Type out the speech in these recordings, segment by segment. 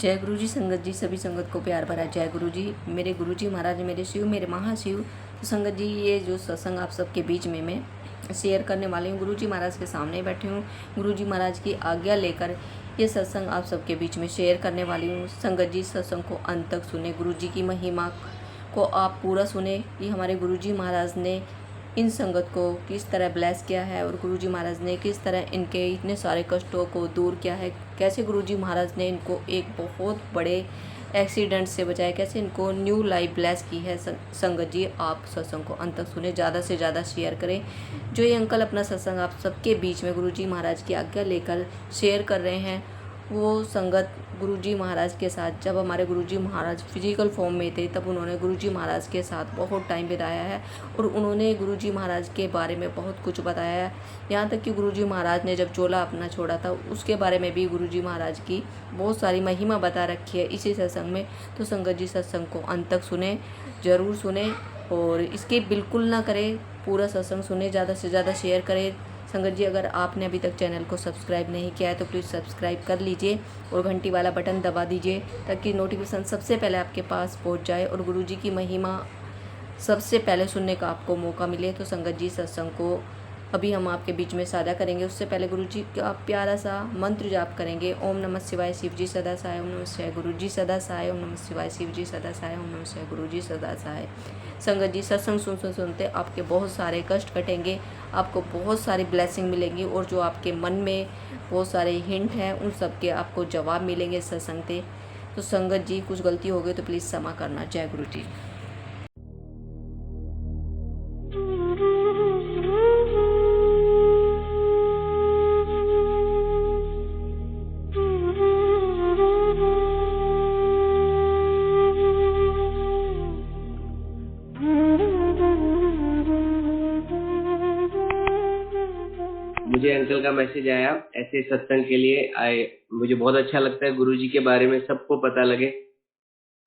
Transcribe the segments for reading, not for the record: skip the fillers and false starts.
जय गुरु जी। संगत जी, सभी संगत को प्यार भरा जय गुरु जी। मेरे गुरु जी महाराज, मेरे शिव, मेरे महाशिव। तो संगत जी, ये जो सत्संग आप सबके बीच में मैं शेयर करने वाली हूँ, गुरु जी महाराज के सामने बैठी हूँ, गुरु जी महाराज की आज्ञा लेकर ये सत्संग आप सबके बीच में शेयर करने वाली हूँ। संगत जी, सत्संग को अंत तक सुने, गुरु जी की महिमा को आप पूरा सुने कि हमारे गुरु जी महाराज ने इन संगत को किस तरह ब्लेस किया है और गुरुजी महाराज ने किस तरह इनके इतने सारे कष्टों को दूर किया है, कैसे गुरुजी महाराज ने इनको एक बहुत बड़े एक्सीडेंट से बचाया, कैसे इनको न्यू लाइफ ब्लेस की है। संगत जी, आप सत्संग को अंत तक सुने, ज़्यादा से ज़्यादा शेयर करें। जो ये अंकल अपना सत्संग आप सबके बीच में गुरुजी महाराज की आज्ञा लेकर शेयर कर रहे हैं, वो संगत गुरुजी महाराज के साथ, जब हमारे गुरुजी महाराज फिजिकल फॉर्म में थे तब उन्होंने गुरुजी महाराज के साथ बहुत टाइम बिताया है और उन्होंने गुरुजी महाराज के बारे में बहुत कुछ बताया है। यहाँ तक कि गुरुजी महाराज ने जब चोला अपना छोड़ा था उसके बारे में भी गुरुजी महाराज की बहुत सारी महिमा बता रखी है इसी सत्संग में। तो संगत जी, सत्संग को अंत तक सुने, ज़रूर सुने और इसके बिल्कुल ना करें, पूरा सत्संग सुने, ज़्यादा से ज़्यादा शेयर करें। संगत जी, अगर आपने अभी तक चैनल को सब्सक्राइब नहीं किया है तो प्लीज़ सब्सक्राइब कर लीजिए और घंटी वाला बटन दबा दीजिए ताकि नोटिफिकेशन सबसे पहले आपके पास पहुंच जाए और गुरु जी की महिमा सबसे पहले सुनने का आपको मौका मिले। तो संगत जी, सत्संग को अभी हम आपके बीच में साझा करेंगे, उससे पहले गुरु जी का प्यारा सा मंत्र जाप करेंगे। ओम नमः शिवाय शिव जी सदा सहाय, ओम नमः शिवाय गुरु जी सदा सहाय, ओम नमः शिवाय शिव जी सदा सहाय, ओम नमः शिवाय गुरु जी सदा सहाय। संगत जी, सत्संग सुनते आपके बहुत सारे कष्ट कटेंगे, आपको बहुत सारी ब्लेसिंग मिलेंगी और जो आपके मन में बहुत सारे हिंट हैं उन सब के आपको जवाब मिलेंगे सत्संग से। तो संगत जी, कुछ गलती हो गई तो प्लीज़ क्षमा करना। जय गुरु जी। मुझे अंकल का मैसेज आया ऐसे सत्संग के लिए आए। मुझे बहुत अच्छा लगता है गुरुजी के बारे में सबको पता लगे।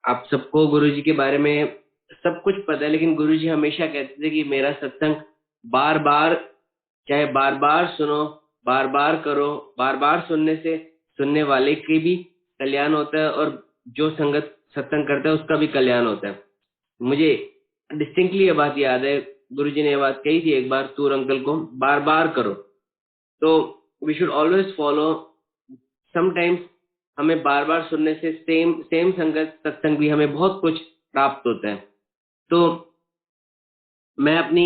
आप सबको गुरुजी के बारे में सब कुछ पता है, लेकिन गुरुजी हमेशा कहते थे कि मेरा सत्संग बार बार, चाहे बार बार सुनो, बार बार करो। बार बार सुनने से सुनने वाले की भी कल्याण होता है और जो संगत सत्संग करता है उसका भी कल्याण होता है। मुझे डिस्टिंक्टली ये बात याद है, गुरुजी ने ये बात कही थी एक बार तूर अंकल को, बार बार करो। तो we should always follow. Sometimes हमें बार बार सुनने से सेम संगत सत्संग भी हमें बहुत कुछ प्राप्त होता है। तो मैं अपनी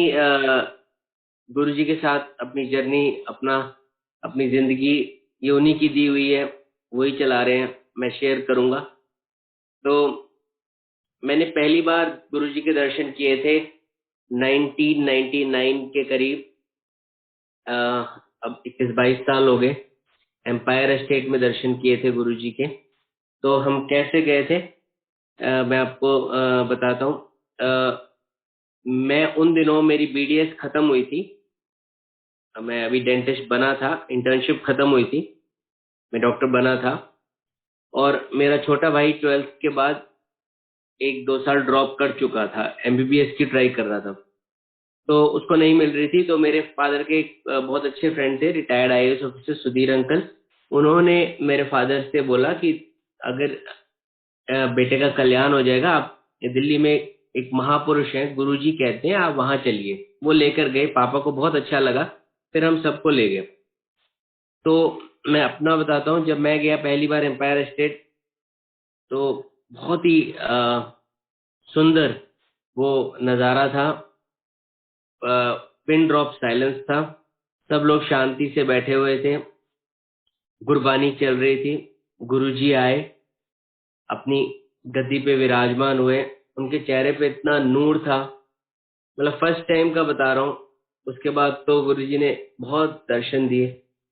गुरु जी के साथ अपनी जर्नी, अपनी जिंदगी ये उन्हीं की दी हुई है, वही चला रहे हैं, मैं शेयर करूंगा। तो मैंने पहली बार गुरु जी के दर्शन किए थे 1999 के करीब। अब 21-22 साल हो गए। एम्पायर एस्टेट में दर्शन किए थे गुरु जी के। तो हम कैसे गए थे मैं आपको बताता हूँ। मैं उन दिनों मेरी बीडीएस खत्म हुई थी, मैं अभी डेंटिस्ट बना था, इंटर्नशिप खत्म हुई थी, मैं डॉक्टर बना था और मेरा छोटा भाई 12th के बाद 1-2 साल ड्रॉप कर चुका था, एमबीबीएस की ट्राई कर रहा था, तो उसको नहीं मिल रही थी। तो मेरे फादर के एक बहुत अच्छे फ्रेंड थे, retired IAS officer Sudhir uncle. उन्होंने मेरे फादर से बोला कि अगर बेटे का कल्याण हो जाएगा, आप दिल्ली में एक महापुरुष हैं गुरुजी कहते हैं, आप वहां चलिए। वो लेकर गए, पापा को बहुत अच्छा लगा, फिर हम सबको ले गए। तो मैं अपना बताता हूँ, जब मैं गया पहली बार एम्पायर एस्टेट, तो बहुत ही सुंदर वो नज़ारा था। पिन ड्रॉप साइलेंस था, सब लोग शांति से बैठे हुए थे, गुरबानी चल रही थी। गुरुजी आए, अपनी गद्दी पे विराजमान हुए, उनके चेहरे पे इतना नूर था, मतलब फर्स्ट टाइम का बता रहा हूँ। उसके बाद तो गुरुजी ने बहुत दर्शन दिए।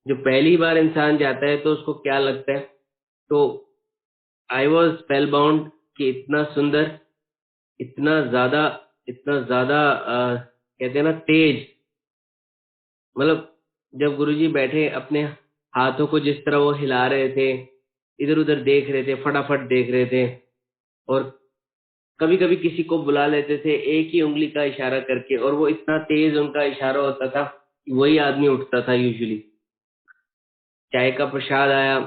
जो पहली बार इंसान जाता है तो उसको क्या लगता है, तो आई वॉज स्पेल बाउंड कि इतना सुंदर, इतना ज्यादा कहते हैं ना तेज, मतलब जब गुरुजी बैठे अपने हाथों को जिस तरह वो हिला रहे थे, इधर उधर देख रहे थे, फटाफट देख रहे थे, और कभी कभी किसी को बुला लेते थे एक ही उंगली का इशारा करके, और वो इतना तेज उनका इशारा होता था कि वही आदमी उठता था यूजुअली। चाय का प्रसाद आया,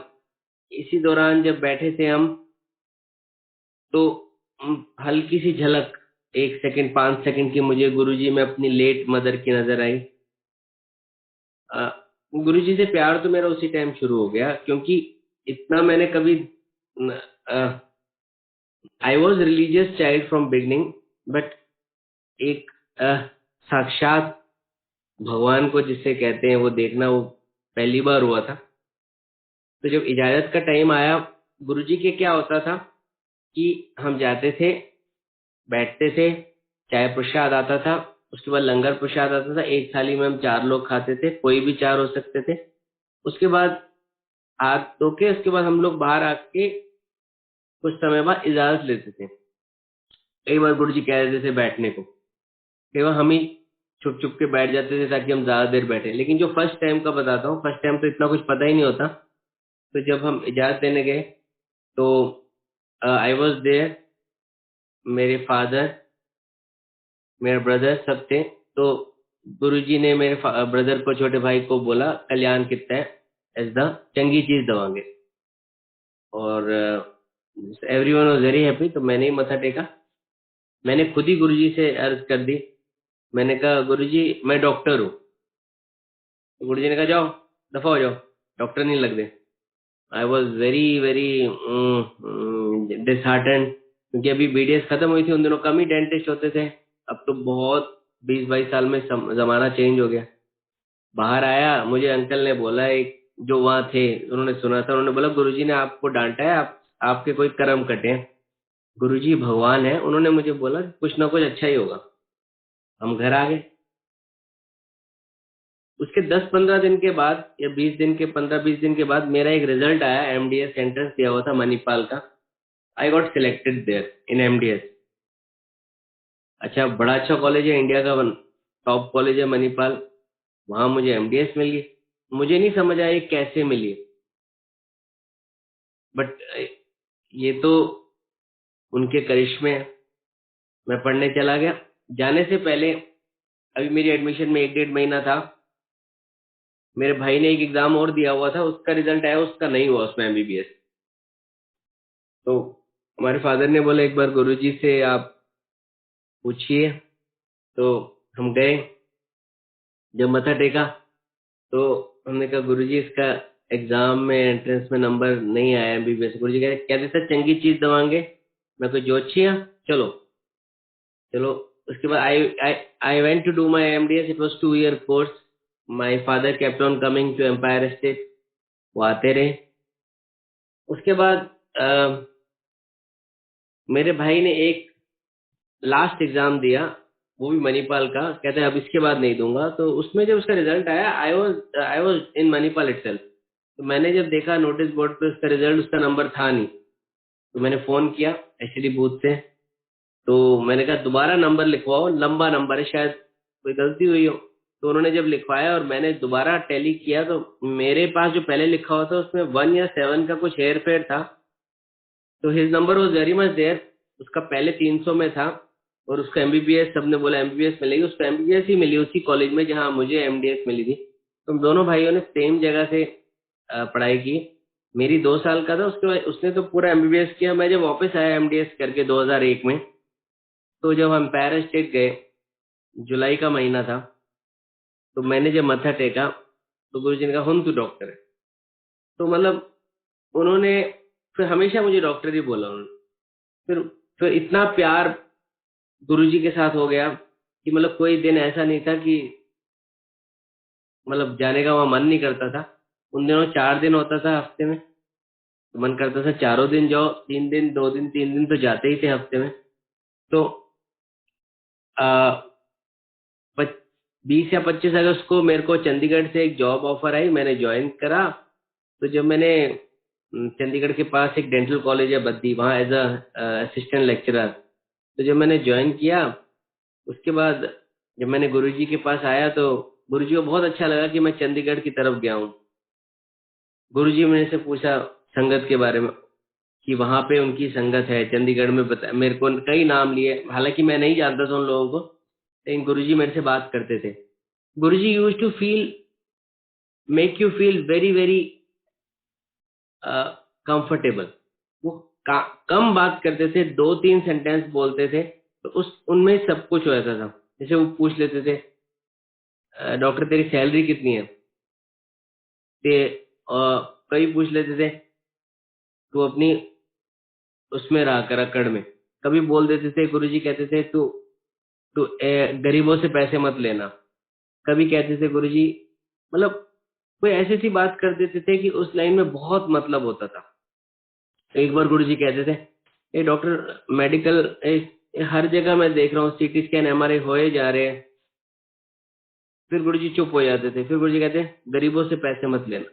इसी दौरान जब बैठे थे हम, तो हल्की सी झलक 1 सेकंड 5 सेकंड की मुझे गुरुजी में अपनी लेट मदर की नजर आई। गुरुजी से प्यार तो मेरा उसी टाइम शुरू हो गया, क्योंकि इतना मैंने कभी, I was religious child from beginning, but एक साक्षात भगवान को जिसे कहते हैं वो देखना, वो पहली बार हुआ था। तो जब इजाजत का टाइम आया, गुरुजी के क्या होता था कि हम जाते थे, बैठते थे, चाय प्रसाद आता था, उसके बाद लंगर प्रसाद आता था, एक थाली में हम 4 लोग खाते थे, कोई भी 4 हो सकते थे। उसके बाद हाथ धो के उसके बाद हम लोग बाहर आके कुछ समय बाद इजाजत लेते थे। कई बार गुरुजी कह देते थे बैठने को, कई बार हम ही छुप छुप के बैठ जाते थे ताकि हम ज्यादा देर बैठे। लेकिन जो फर्स्ट टाइम का बताता हूँ, फर्स्ट टाइम तो इतना कुछ पता ही नहीं होता। तो जब हम इजाजत देने गए, तो आई वॉज देयर, मेरे फादर, मेरे ब्रदर सब थे। तो गुरुजी ने मेरे ब्रदर को, छोटे भाई को बोला, कल्याण कितना है एज द चंगी चीज दवांगे। और एवरीवन वाज वेरी हैप्पी। तो मैंने ही मत्था टेका, मैंने खुद ही गुरुजी से अर्ज कर दी। मैंने कहा गुरुजी मैं डॉक्टर हूँ। तो गुरुजी ने कहा जाओ दफा हो जाओ, डॉक्टर नहीं लग दे। I was very very disheartened, क्योंकि अभी बीडीएस खत्म हुई थी, उन दिनों कम ही डेंटिस्ट होते थे। अब तो बहुत 20-22 साल में जमाना चेंज हो गया। बाहर आया, मुझे अंकल ने बोला, एक जो वहां थे उन्होंने सुना था, उन्होंने बोला गुरुजी ने आपको डांटा है, आपके कोई कर्म कटे हैं। गुरुजी भगवान है, उन्होंने मुझे बोला कुछ ना कुछ अच्छा ही होगा। हम घर आ गए। उसके 10-15 दिन के बाद या 20 दिन के 15-20 दिन के बाद मेरा एक रिजल्ट आया, एमडीएस एंट्रेंस दिया हुआ था मणिपाल का। I got selected there in MDS. अच्छा, बड़ा अच्छा कॉलेज है, इंडिया का टॉप कॉलेज है मणिपाल। वहां मुझे एमडीएस मिल गई। मुझे नहीं समझ आया ये कैसे मिली, बट ये तो उनके करिश्मे हैं। मैं पढ़ने चला गया। जाने से पहले, अभी मेरी एडमिशन में 1-1.5 महीना था, मेरे भाई ने एक एग्जाम और दिया हुआ था, उसका रिजल्ट आया, उसका नहीं हुआ उसमें एमबीबीएस। तो हमारे फादर ने बोला एक बार गुरुजी से आप पूछिए। तो हम गए, जब मत्था टेका तो हमने कहा गुरुजी इसका एग्जाम में एंट्रेंस में नंबर नहीं आया एमबीबीएस। गुरुजी कहते सर चंगी चीज दवांगे। मैं कोई जोशिया, चलो चलो। उसके बाद I went to do my MDS. It was 2 year course. My father kept on coming to Empire State. वो आते रहे। उसके बाद मेरे भाई ने एक लास्ट एग्जाम दिया, वो भी मणिपाल का। कहते हैं अब इसके बाद नहीं दूंगा। तो उसमें जब उसका रिजल्ट आया, I was in Manipal itself. तो मैंने जब देखा नोटिस बोर्ड पे उसका रिजल्ट, उसका नंबर था नहीं। तो मैंने फोन किया एचडी बूथ से। तो मैंने कहा दोबारा नंबर लिखवाओ, लंबा नंबर है, शायद कोई गलती हुई हो। तो उन्होंने जब लिखवाया और मैंने दोबारा टैली किया, तो मेरे पास जो पहले लिखा हुआ था उसमें 1 या 7 का कुछ हेर फेर था। तो his number was very much there. उसका पहले 300 में था, और उसका एमबीबीएस, सबने बोला एमबीबीएस मिलेगी, उसको एमबीबीएस ही मिली उसी कॉलेज में जहां मुझे एमडीएस मिली थी। तो हम दोनों भाइयों ने सेम जगह से पढ़ाई की। मेरी 2 साल का था, उसके बाद उसने तो पूरा एमबीबीएस किया। मैं जब वापस आया एमडीएस करके 2001 में, तो जब हम पैरा स्टेट गए, जुलाई का महीना था, तो मैंने जब मत्था टेका तो गुरु जी ने कहा हम तू डॉक्टर है। तो मतलब उन्होंने फिर हमेशा मुझे डॉक्टर ही बोला उन्होंने। फिर फिर इतना प्यार गुरुजी के साथ हो गया कि मतलब कोई दिन ऐसा नहीं था कि मतलब जाने का वहां मन नहीं करता था। उन दिनों 4 दिन होता था हफ्ते में, तो मन करता था चारों दिन जाओ, 3 दिन 2 दिन 3 दिन तो जाते ही थे हफ्ते में। तो आ, 20 या 25 अगस्त को मेरे को चंडीगढ़ से एक जॉब ऑफर आई, मैंने ज्वाइन करा। तो जब मैंने चंडीगढ़ के पास एक डेंटल कॉलेज है बद्दी, वहाँ एज असिस्टेंट लेक्चरर, तो जब मैंने ज्वाइन किया, उसके बाद जब मैंने गुरुजी के पास आया तो गुरुजी को बहुत अच्छा लगा कि मैं चंडीगढ़ की तरफ गया हूँ। गुरुजी मेरे से पूछा संगत के बारे में कि वहाँ पे उनकी संगत है चंडीगढ़ में, बता मेरे को कई नाम लिए। हालांकि मैं नहीं जानता था उन लोगों को, लेकिन गुरुजी मेरे से बात करते थे। Guruji used to feel, make you feel very very comfortable. वो कम बात करते थे, 2-3 सेंटेंस बोलते थे, तो उनमें सब कुछ हो जाता था। जैसे वो पूछ लेते थे, डॉक्टर तेरी सैलरी कितनी है? कई पूछ लेते थे, तू अपनी उसमें रहा कर अकड़ में। कभी बोल देते थे, गुरुजी कहते थे तू तू गरीबों से पैसे मत लेना। कभी कहते थे गुरुजी, मतलब कोई ऐसी सी बात कर देते थे कि उस लाइन में बहुत मतलब होता था। एक बार गुरुजी कहते थे, ए डॉक्टर मेडिकल हर जगह मैं देख रहा हूँ सीटी स्कैन एमआरआई होए जा रहे हैं। फिर गुरुजी चुप हो जाते थे। फिर गुरुजी कहते गरीबों से पैसे मत लेना।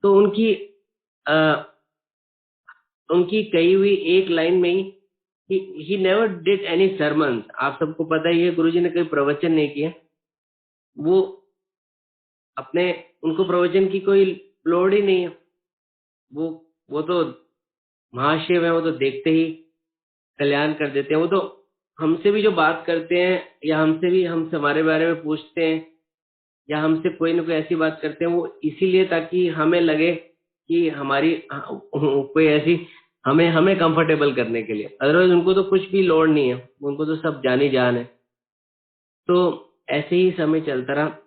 तो अ, उनकी कही हुई एक लाइन में he never did any sermon. आप सबको पता ही है, गुरुजी ने कोई प्रवचन नहीं किया। वो अपने उनको प्रवचन की कोई लोड़ ही नहीं है। वो वो तो महाशिव है, वो तो देखते ही कल्याण कर देते हैं। वो तो हमसे भी जो बात करते हैं, या हमसे भी हमसे हमारे बारे में पूछते हैं, या हमसे कोई ना कोई ऐसी बात करते हैं, वो इसीलिए ताकि हमें लगे कि हमारी कोई ऐसी हमें हमें कंफर्टेबल करने के लिए। अदरवाइज उनको तो कुछ भी लोड नहीं है, उनको तो सब जानी जान है। तो ऐसे ही समय चलता रहा।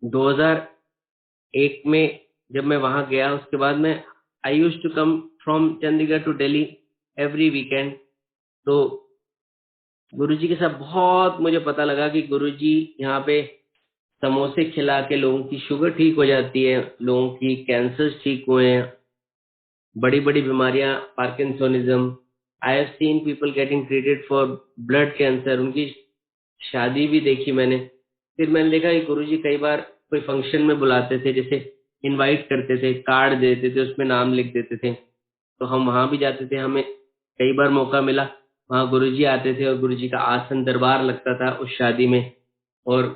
2001 में जब मैं वहां गया, उसके बाद मैं I use to come from Chandigarh to Delhi every weekend. तो गुरुजी के साथ बहुत मुझे पता लगा कि गुरुजी यहाँ पे समोसे खिला के लोगों की शुगर ठीक हो जाती है, लोगों की कैंसर ठीक हुए हैं, बड़ी बड़ी बीमारियां, parkinsonism. I have seen people getting treated for blood cancer. उनकी शादी भी देखी मैंने। फिर मैंने देखा कि गुरुजी कई बार कोई फंक्शन में बुलाते थे, जैसे इनवाइट करते थे, कार्ड देते थे, उसमें नाम लिख देते थे, तो हम वहां भी जाते थे। हमें कई बार मौका मिला, वहां गुरुजी आते थे और गुरुजी का आसन दरबार लगता था उस शादी में। और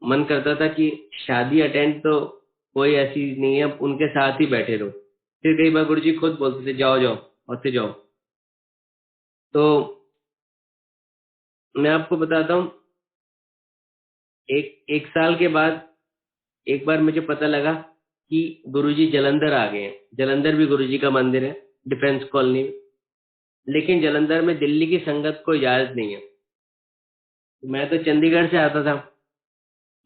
मन करता था कि शादी अटेंड तो कोई ऐसी नहीं है, उनके साथ ही बैठे रहो। फिर कई बार गुरुजी खुद बोलते थे, जाओ जाओ होते जाओ। तो मैं आपको बताता हूँ, एक एक साल के बाद एक बार मुझे पता लगा कि गुरुजी जलंधर आ गए हैं। जलंधर भी गुरुजी का मंदिर है, डिफेंस कॉलोनी में। लेकिन जलंधर में दिल्ली की संगत को इजाजत नहीं है। मैं तो चंडीगढ़ से आता था,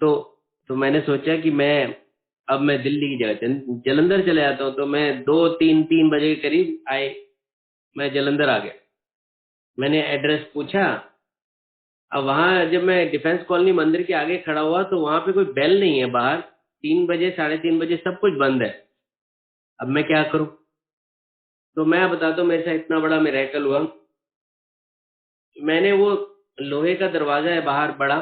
तो मैंने सोचा कि मैं दिल्ली की जगह जलंधर चले जाता हूँ। तो मैं 2-3 बजे के करीब मैं जलंधर आ गया। मैंने एड्रेस पूछा। अब वहां जब मैं डिफेंस कॉलोनी मंदिर के आगे खड़ा हुआ, तो वहां पे कोई बेल नहीं है बाहर। 3 बजे 3:30 बजे सब कुछ बंद है। अब मैं क्या करूं? तो मैं बताता हूँ, मेरे साथ इतना बड़ा मिरेकल हुआ। मैंने वो लोहे का दरवाजा है बाहर बड़ा,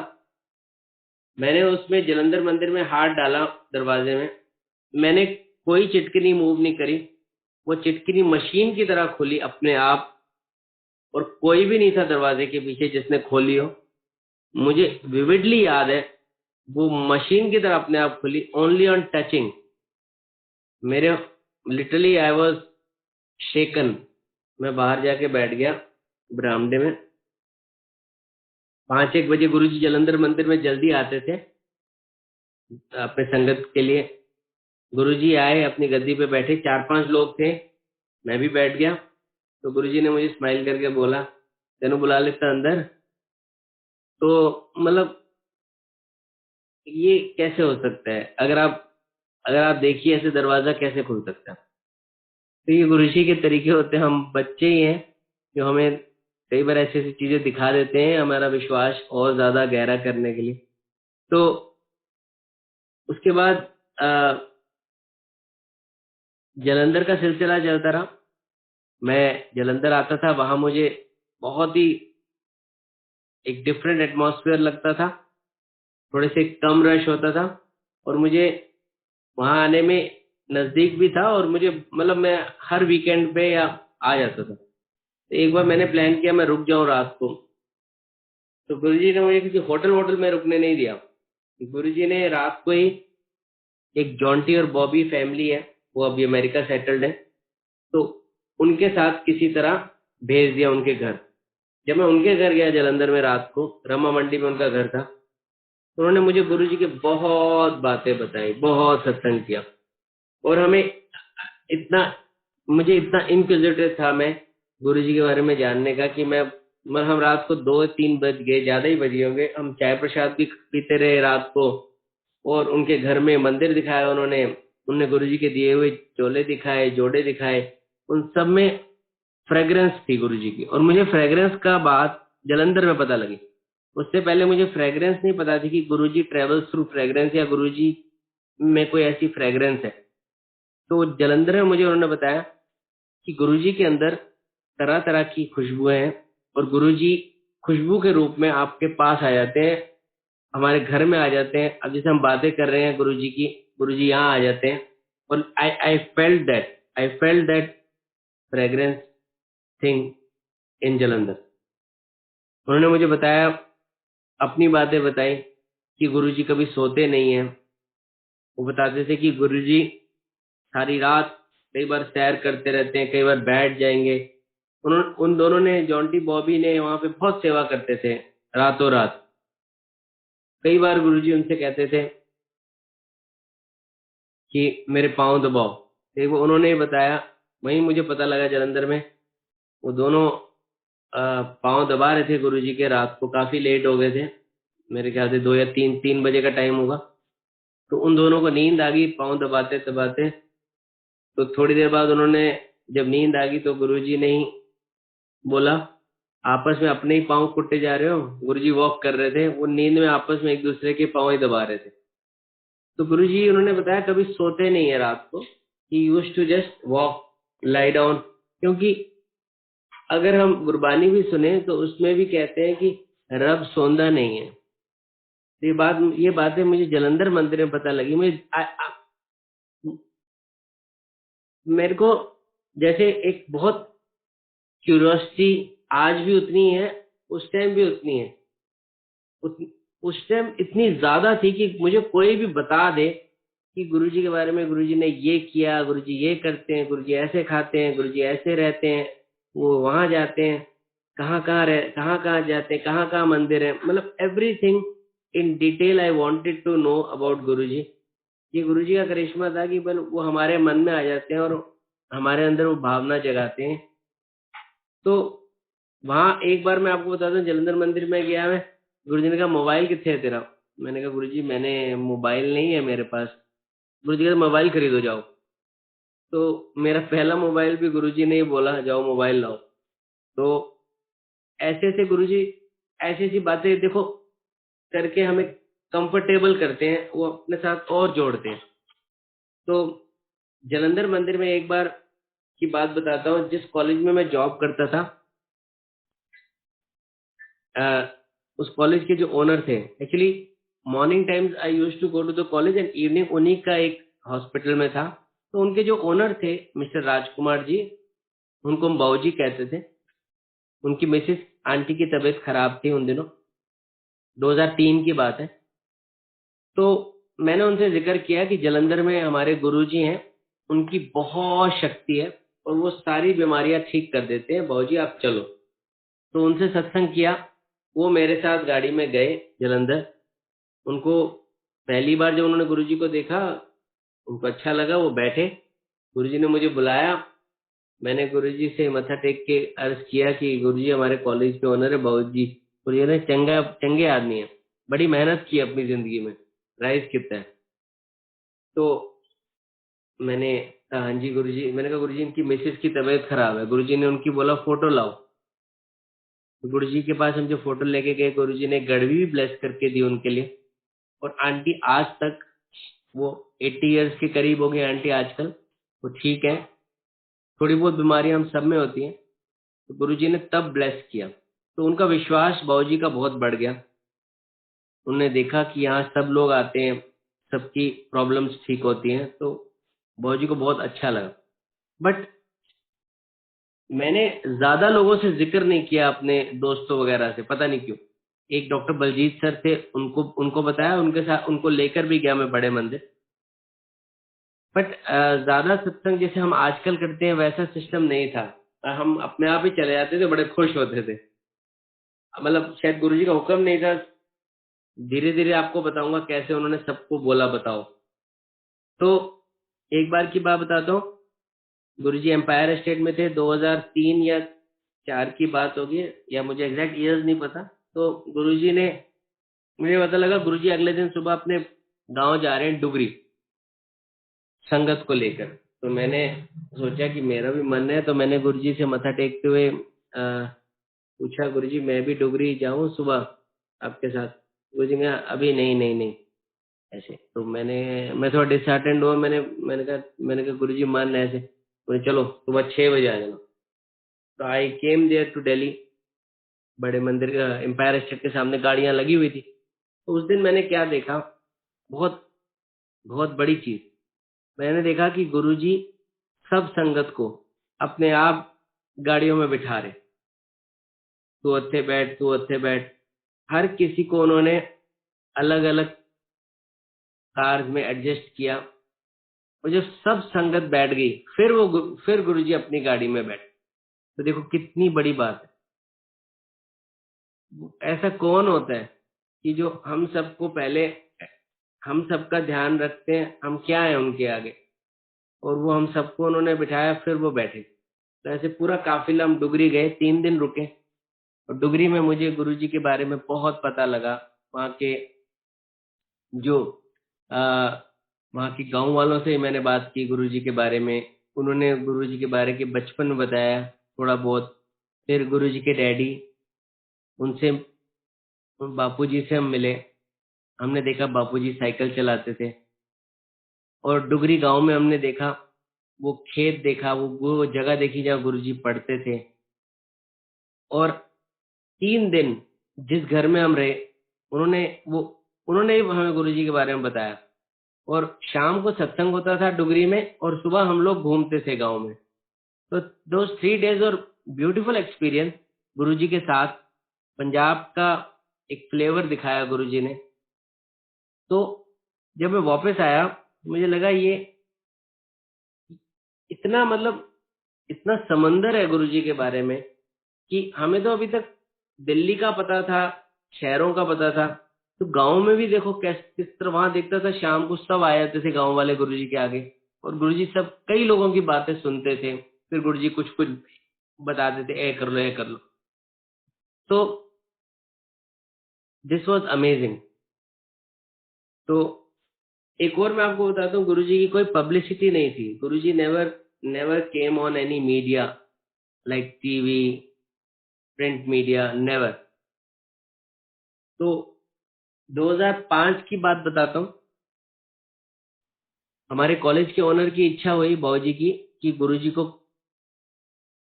मैंने उसमें जलंधर मंदिर में हाथ डाला दरवाजे में। मैंने कोई चिटकिनी मूव नहीं करी, वो चिटकिनी मशीन की तरह खुली अपने आप। और कोई भी नहीं था दरवाजे के पीछे जिसने खोली हो। मुझे विविडली याद है, वो मशीन की तरह अपने आप खुली, ओनली ऑन टचिंग। मेरे लिटरली आई वाज शेकन। मैं बाहर जाके बैठ गया बरामदे में। 5-1 बजे गुरुजी जलंधर मंदिर में जल्दी आते थे अपने संगत के लिए। गुरुजी आए, अपनी गद्दी पे बैठे, 4-5 लोग थे, मैं भी बैठ गया। तो गुरुजी ने मुझे स्माइल करके बोला, तेनू बुला लेता अंदर। तो मतलब ये कैसे हो सकता है? अगर आप देखिए, ऐसे दरवाजा कैसे खुल सकता है? तो ये गुरुजी के तरीके होते हैं। हम बच्चे ही हैं जो हमें कई बार ऐसी ऐसी चीजें दिखा देते हैं, हमारा विश्वास और ज्यादा गहरा करने के लिए। तो उसके बाद अ, जलंधर का सिलसिला चलता रहा। मैं जलंधर आता था, वहां मुझे बहुत ही एक डिफरेंट एटमॉस्फेयर लगता था। थोड़े से कम रश होता था, और मुझे वहां आने में नजदीक भी था, और मुझे मतलब मैं हर वीकेंड पे या आ जाता था। तो एक बार मैंने प्लान किया मैं रुक जाऊं रात को। तो गुरुजी ने मुझे किसी होटल वोटल में रुकने नहीं दिया। गुरुजी ने रात को ही, एक जॉन्टी और बॉबी फैमिली है, वो अभी अमेरिका सेटल्ड है, तो उनके साथ किसी तरह भेज दिया उनके घर। जब मैं उनके घर गया जलंधर में रात को, रमा मंडी में उनका घर था, तो उन्होंने मुझे गुरुजी की बहुत बातें बताई, बहुत सत्संग किया। और हमें इतना मुझे इतना इंक्विजिटिव था मैं गुरुजी के बारे में जानने का कि मैं हम रात को 2-3 बज गए, ज्यादा ही बज गए होंगे, हम चाय प्रसाद भी पीते रहे रात को। और उनके घर में मंदिर दिखाया उन्होंने, उनने गुरुजी के दिए हुए चोले दिखाए, जोड़े दिखाए, उन सब में फ्रेग्रेंस थी गुरुजी की। और मुझे फ्रेग्रेंस का बात जलंधर में पता लगी। उससे पहले मुझे फ्रेग्रेंस नहीं पता थी कि गुरुजी ट्रेवल्स थ्रू फ्रेग्रेंस या गुरुजी में कोई ऐसी फ्रेग्रेंस है। तो जलंधर में मुझे उन्होंने बताया कि गुरुजी के अंदर तरह तरह की खुशबुएं हैं और गुरुजी खुशबू के रूप में आपके पास आ जाते हैं, हमारे घर में आ जाते हैं। अब जैसे हम बातें कर रहे हैं गुरुजी की, गुरुजी यहाँ आ जाते हैं। और I felt that fragrance thing in Jalandhar. उन्होंने मुझे बताया, अपनी बातें बताई कि गुरुजी कभी सोते नहीं हैं। वो बताते थे कि गुरुजी सारी रात कई बार सैर करते रहते हैं, कई बार बैठ जाएंगे। उन दोनों ने, जॉन्टी बॉबी ने, वहां पे बहुत सेवा करते थे रातों रात। कई बार गुरुजी उनसे कहते थे कि मेरे पाँव दबाओ। तो वो उन्होंने ही बताया, वहीं मुझे पता लगा जलंधर में वो दोनों पाँव दबा रहे थे गुरुजी के। रात को काफी लेट हो गए थे, मेरे ख्याल से 2 या 3 बजे का टाइम होगा। तो उन दोनों को नींद आ गई पाँव दबाते दबाते। तो थोड़ी देर बाद उन्होंने, जब नींद आ गई तो गुरुजी ने ही बोला, आपस में अपने ही पाँव कुट्टे जा रहे हो। गुरुजी वॉक कर रहे थे, वो नींद में आपस में एक दूसरे के पाँव ही दबा रहे थे। तो गुरुजी उन्होंने बताया कभी सोते नहीं है रात को, he used to just walk, lie down. क्योंकि अगर हम गुरबानी भी सुने तो उसमें भी कहते हैं कि रब सोंदा नहीं है। तो ये बातें मुझे जलंधर मंदिर में पता लगी। मेरे को जैसे एक बहुत क्यूरियोसिटी आज भी उतनी है, उस टाइम भी उतनी है। उस टाइम इतनी ज्यादा थी कि मुझे कोई भी बता दे कि गुरुजी के बारे में, गुरुजी ने ये किया, गुरुजी ये करते हैं, गुरुजी ऐसे खाते हैं, गुरुजी ऐसे रहते हैं, वो वहां जाते हैं, कहाँ कहाँ जाते हैं, कहाँ कहाँ मंदिर है, मतलब everything in detail I wanted to know about Guruji. ये गुरुजी का करिश्मा था कि बल वो हमारे मन में आ जाते हैं और हमारे अंदर वो भावना जगाते हैं। तो वहां एक बार मैं आपको बताता हूँ, जलंधर मंदिर में गया मैं। गुरुजी ने कहा मोबाइल कितने है तेरा? मैंने कहा गुरुजी मैंने मोबाइल नहीं है मेरे पास। गुरुजी कहते मोबाइल खरीदो जाओ। तो मेरा पहला मोबाइल भी गुरुजी ने ही बोला जाओ मोबाइल लाओ। तो ऐसे ऐसे गुरुजी ऐसी ऐसी बातें देखो करके हमें कंफर्टेबल करते हैं, वो अपने साथ और जोड़ते हैं। तो जलंधर मंदिर में एक बार की बात बताता हूँ। जिस कॉलेज में मैं जॉब करता था, उस कॉलेज के जो ओनर थे, actually morning times I used to go to the college and evening उन्हीं का एक हॉस्पिटल में था। तो उनके जो ओनर थे मिस्टर राजकुमार जी, उनको हम बाबूजी कहते थे। उनकी मिसेस आंटी की तबीयत खराब थी उन दिनों, 2003 की बात है। तो मैंने उनसे जिक्र किया कि जलंधर में हमारे गुरुजी हैं, उनकी बहुत शक्ति है और वो सारी बीमारियां ठीक कर देते हैं, बाबूजी आप चलो। तो उनसे सत्संग किया। वो मेरे साथ गाड़ी में गए जलंधर। उनको पहली बार जब उन्होंने गुरुजी को देखा, उनको अच्छा लगा, वो बैठे। गुरुजी ने मुझे बुलाया। मैंने गुरुजी से मत्था टेक के अर्ज किया कि गुरुजी हमारे कॉलेज के ओनर है बाबूजी। गुरुजी ने चंगा चंगे आदमी है, बड़ी मेहनत की अपनी जिंदगी में, राइज कितना है। तो मैंने कहा हाँ जी गुरुजी। मैंने कहा गुरुजी इनकी मिसेस की तबीयत खराब है। गुरुजी ने उनकी बोला फोटो लाओ। तो गुरुजी के पास हम जो फोटो लेके गए, गुरुजी ने गड़वी भी ब्लेस करके दी उनके लिए। और आंटी आज तक, वो 80 इयर्स के करीब हो गई आंटी आजकल, वो ठीक है। थोड़ी बहुत बीमारियां हम सब में होती हैं। तो गुरुजी ने तब ब्लेस किया, तो उनका विश्वास बाबूजी का बहुत बढ़ गया। उन्होंने देखा कि यहाँ सब लोग आते हैं, सबकी प्रॉब्लम्स ठीक होती हैं, तो बाबूजी को बहुत अच्छा लगा। बट मैंने ज्यादा लोगों से जिक्र नहीं किया अपने दोस्तों वगैरह से, पता नहीं क्यों। एक डॉक्टर बलजीत सर थे, उनको उनको बताया, उनके साथ उनको लेकर भी गया मैं बड़े मंदिर। बट ज्यादा सत्संग जैसे हम आजकल करते हैं वैसा सिस्टम नहीं था। हम अपने आप ही चले जाते थे, बड़े खुश होते थे। मतलब शायद गुरुजी का हुक्म नहीं था। धीरे धीरे आपको बताऊंगा कैसे उन्होंने सबको बोला बताओ। तो एक बार की बात बताता हूँ। गुरुजी एम्पायर स्टेट में थे, 2003 या 4 की बात होगी, या मुझे एग्जैक्ट ईयर्स नहीं पता। तो गुरुजी ने, मुझे पता लगा गुरुजी अगले दिन सुबह अपने गांव जा रहे हैं डुगरी, संगत को लेकर। तो मैंने सोचा कि मेरा भी मन है, तो मैंने गुरुजी से मत्था टेकते हुए पूछा, गुरुजी मैं भी डुगरी जाऊं सुबह आपके साथ? गुरुजी ने कहा अभी नहीं नहीं नहीं ऐसे। तो मैं थोड़ा डिसहार्टेंड हुआ। मैंने कहा गुरुजी मन ऐसे। बोले चलो सुबह 6 बजे आ जाना। तो आई केम देयर टू दिल्ली। बड़े मंदिर का एम्पायर स्टेट के सामने गाड़ियां लगी हुई थी। तो उस दिन मैंने क्या देखा, बहुत बहुत बड़ी चीज। मैंने देखा कि गुरुजी सब संगत को अपने आप गाड़ियों में बिठा रहे, तू अच्छे बैठ, तू अच्छे बैठ। हर किसी को उन्होंने अलग अलग कार्स में एडजस्ट किया। और जब सब संगत बैठ गई, फिर गुरुजी अपनी गाड़ी में बैठे। तो देखो कितनी बड़ी बात है। ऐसा कौन होता है कि जो हम सबको पहले, हम सबका ध्यान रखते हैं, हम क्या है उनके आगे, और वो हम सबको उन्होंने बिठाया, फिर वो बैठे। तो ऐसे पूरा काफिला हम डुगरी गए, 3 दिन रुके। और डुगरी में मुझे गुरुजी के बारे में बहुत पता लगा। वहाँ के जो आ, वहाँ के गांव वालों से मैंने बात की गुरुजी के बारे में। उन्होंने गुरुजी के बारे के बचपन में बताया थोड़ा बहुत। फिर गुरुजी के डैडी, उनसे, बापूजी से हम मिले। हमने देखा बापूजी साइकिल चलाते थे। और डुगरी गांव में हमने देखा, वो खेत देखा, वो जगह देखी जहाँ गुरुजी पढ़ते थे। और 3 दिन जिस घर में हम रहे, उन्होंने ही हमें गुरुजी के बारे में बताया। और शाम को सत्संग होता था डुगरी में, और सुबह हम लोग घूमते थे गांव में। तो दो 3 डेज और ब्यूटीफुल एक्सपीरियंस गुरुजी के साथ। पंजाब का एक फ्लेवर दिखाया गुरुजी ने। तो जब मैं वापस आया, मुझे लगा ये इतना, मतलब इतना समंदर है गुरुजी के बारे में कि हमें तो अभी तक दिल्ली का पता था, शहरों का पता था। तो गांव में भी देखो किस तरह वहां देखता था, शाम को सब आ जाते थे गांव वाले गुरुजी के आगे। और गुरुजी सब कई लोगों की बातें सुनते थे। फिर गुरुजी कुछ कुछ बताते थे, ए कर लो, ए कर लो। तो दिस वाज अमेजिंग। तो एक और मैं आपको बताता हूँ, गुरुजी की कोई पब्लिसिटी नहीं थी। Guruji never never came on any media, like TV, print media, never. तो 2005 की बात बताता हूँ। हमारे कॉलेज के ओनर की इच्छा हुई, बाबूजी की, कि गुरुजी को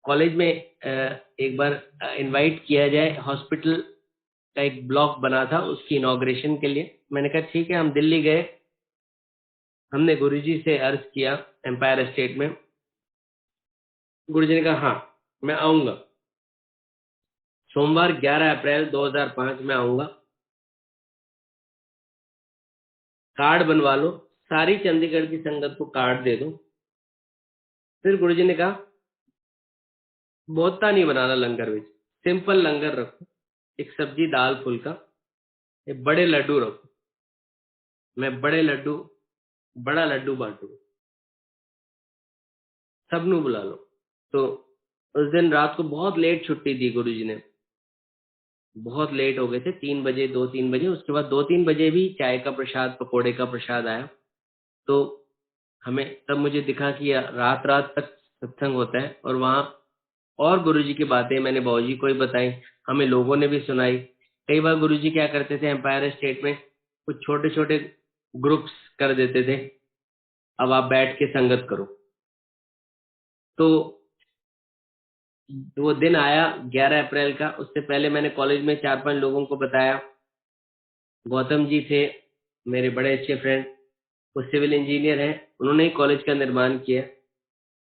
कॉलेज में एक बार इनवाइट किया जाए। हॉस्पिटल का एक ब्लॉक बना था, उसकी इनॉग्रेशन के लिए। मैंने कहा ठीक है। हम दिल्ली गए, हमने गुरुजी से अर्ज किया एम्पायर स्टेट में। गुरुजी ने कहा हाँ मैं आऊंगा, सोमवार 11 अप्रैल 2005 में आऊंगा, कार्ड बनवा लो, सारी चंडीगढ़ की संगत को कार्ड दे दो। फिर गुरुजी ने कहा बहुता नहीं बनाना लंगर में, सिंपल लंगर रखो, एक सब्जी दाल फुल्का, एक बड़े लड्डू रखो। मैं बड़ा लड्डू बांटूंगा, सबनू बुला लो। तो उस दिन रात को बहुत लेट छुट्टी दी गुरुजी ने। बहुत लेट हो गए थे, 3 बजे, 2-3 बजे। उसके बाद 2-3 बजे भी चाय का प्रसाद, पकोड़े का प्रसाद आया। तो हमें तब मुझे दिखा कि रात रात तक सत्संग होता है। और वहाँ और गुरुजी की बातें मैंने बाबूजी को ही बताई, हमें लोगों ने भी सुनाई। कई बार गुरुजी क्या करते थे, एम्पायर स्टेट में कुछ छोटे छोटे ग्रुप्स कर देते थे, अब आप बैठ के संगत करो। तो वो दिन आया 11 अप्रैल का। उससे पहले मैंने कॉलेज में 4-5 लोगों को बताया। गौतम जी थे मेरे बड़े अच्छे फ्रेंड, वो सिविल इंजीनियर हैं, उन्होंने ही कॉलेज का निर्माण किया।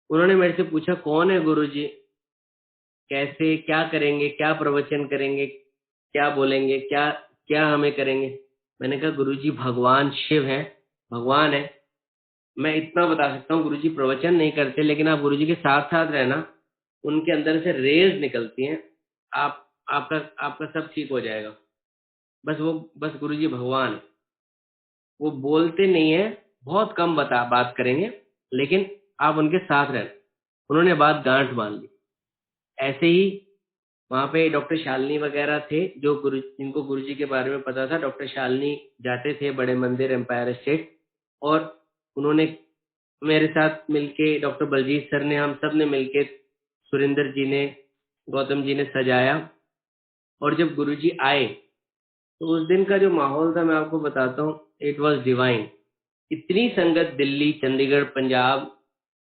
उन्होंने मेरे से पूछा कौन है गुरुजी, कैसे, क्या करेंगे, क्या प्रवचन करेंगे, क्या बोलेंगे, क्या क्या हमें करेंगे। मैंने कहा गुरुजी भगवान शिव हैं, भगवान है। मैं इतना बता सकता हूँ, गुरुजी प्रवचन नहीं करते, लेकिन आप गुरुजी के साथ साथ रहना, उनके अंदर से रेज निकलती हैं, आप आपका आपका सब ठीक हो जाएगा। बस गुरुजी भगवान है। वो बोलते नहीं है, बहुत कम बात करेंगे, लेकिन आप उनके साथ रहना, उन्होंने बात गांठ बांध ली। ऐसे ही वहाँ पे डॉक्टर शालिनी वगैरह थे जो जिनको गुरुजी के बारे में पता था। डॉक्टर शालिनी जाते थे बड़े मंदिर एम्पायर स्टेट, और उन्होंने मेरे साथ मिलके, डॉक्टर बलजीत सर ने, हम सब ने मिलके, सुरेंद्र जी ने, गौतम जी ने सजाया। और जब गुरुजी आए तो उस दिन का जो माहौल था मैं आपको बताता हूँ, इट वाज डिवाइन। इतनी संगत दिल्ली, चंडीगढ़, पंजाब,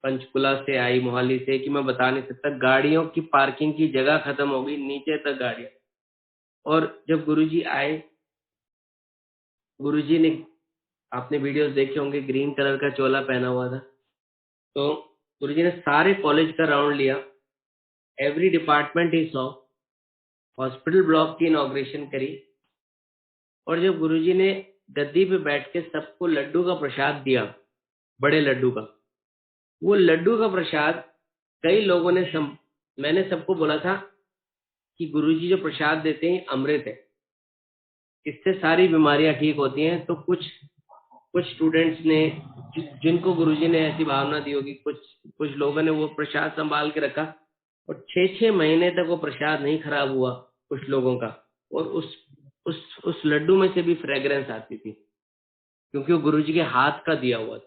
पंचकुला से आई, मोहाली से, कि मैं बता नहीं सकता। गाड़ियों की पार्किंग की जगह खत्म हो गई, नीचे तक गाड़ियां। और जब गुरुजी आए, गुरुजी ने, आपने वीडियोस देखे होंगे, ग्रीन कलर का चोला पहना हुआ था। तो गुरुजी ने सारे कॉलेज का राउंड लिया, every department he saw, hospital block की इनॉग्रेशन करी। और जब गुरुजी ने गद्दी पे बैठ के सबको लड्डू का प्रसाद दिया, बड़े लड्डू का, वो लड्डू का प्रसाद कई लोगों ने मैंने सबको बोला था कि गुरुजी जो प्रसाद देते हैं अमृत है, इससे सारी बीमारियां ठीक होती हैं। तो कुछ स्टूडेंट्स ने, जिनको गुरुजी ने ऐसी भावना दी होगी, कुछ लोगों ने वो प्रसाद संभाल के रखा, और 6-6 महीने तक वो प्रसाद नहीं खराब हुआ कुछ लोगों का। और उस लड्डू में से भी फ्रेग्रेंस आती थी, क्योंकि वो गुरुजी के हाथ का दिया हुआ था।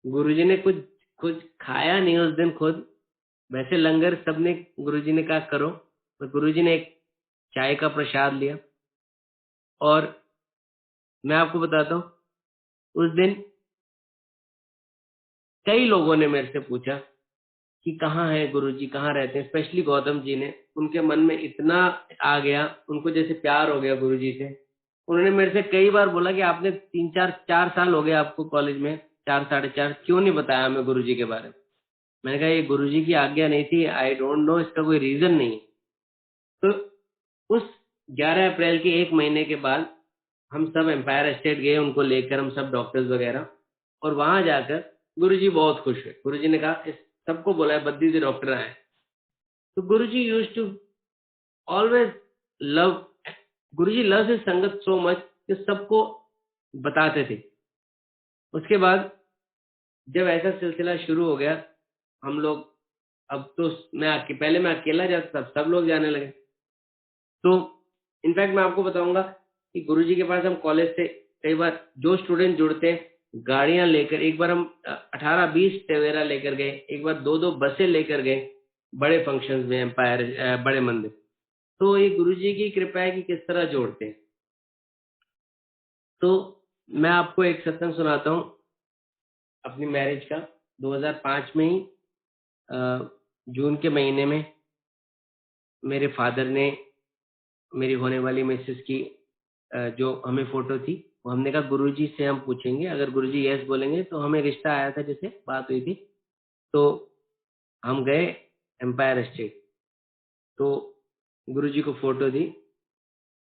गुरुजी ने कुछ खाया नहीं उस दिन खुद, वैसे लंगर सबने, गुरुजी ने कहा करो, तो गुरुजी ने एक चाय का प्रसाद लिया। और मैं आपको बताता हूँ, उस दिन कई लोगों ने मेरे से पूछा कि कहाँ है गुरुजी, कहाँ रहते हैं। स्पेशली गौतम जी ने, उनके मन में इतना आ गया, उनको जैसे प्यार हो गया गुरुजी से। उन्होंने मेरे से कई बार बोला कि आपने 3-4 साल हो गए आपको कॉलेज में, 4-4.5, क्यों नहीं बताया हमें गुरुजी के बारे में। मैंने कहा ये गुरुजी की आज्ञा नहीं थी, आई डोंट नो, इसका कोई रीजन नहीं है। तो उस 11 अप्रैल के 1 महीने के बाद हम सब एम्पायर स्टेट गए, उनको लेकर, हम सब डॉक्टर्स वगैरह। और वहां जाकर गुरुजी बहुत खुश हुए। गुरुजी ने कहा, इस सबको बोला है बद्दी से डॉक्टर आए। तो Guruji used to always love, Guruji love his sangat so much कि सबको बताते थे। उसके बाद जब ऐसा सिलसिला शुरू हो गया, हम लोग, अब तो पहले मैं अकेला जाता था, सब लोग जाने लगे। तो इनफैक्ट मैं आपको बताऊंगा कि गुरुजी के पास हम कॉलेज से कई बार जो स्टूडेंट जुड़ते हैं, गाड़ियां लेकर, एक बार हम 18-20 टवेरा लेकर गए, एक बार 2-2 बसें लेकर गए बड़े फंक्शंस में, एम्पायर, बड़े मंदिर। तो ये गुरुजी की कृपा है कि किस तरह जोड़ते हैं। तो मैं आपको एक सत्संग सुनाता हूँ अपनी मैरिज का। 2005 में ही जून के महीने में मेरे फादर ने मेरी होने वाली मिसेस की जो हमें फोटो थी, वो हमने कहा गुरुजी से हम पूछेंगे, अगर गुरुजी यस बोलेंगे तो हमें रिश्ता आया था, जैसे बात हुई थी। तो हम गए एम्पायर स्टेट, तो गुरुजी को फोटो दी।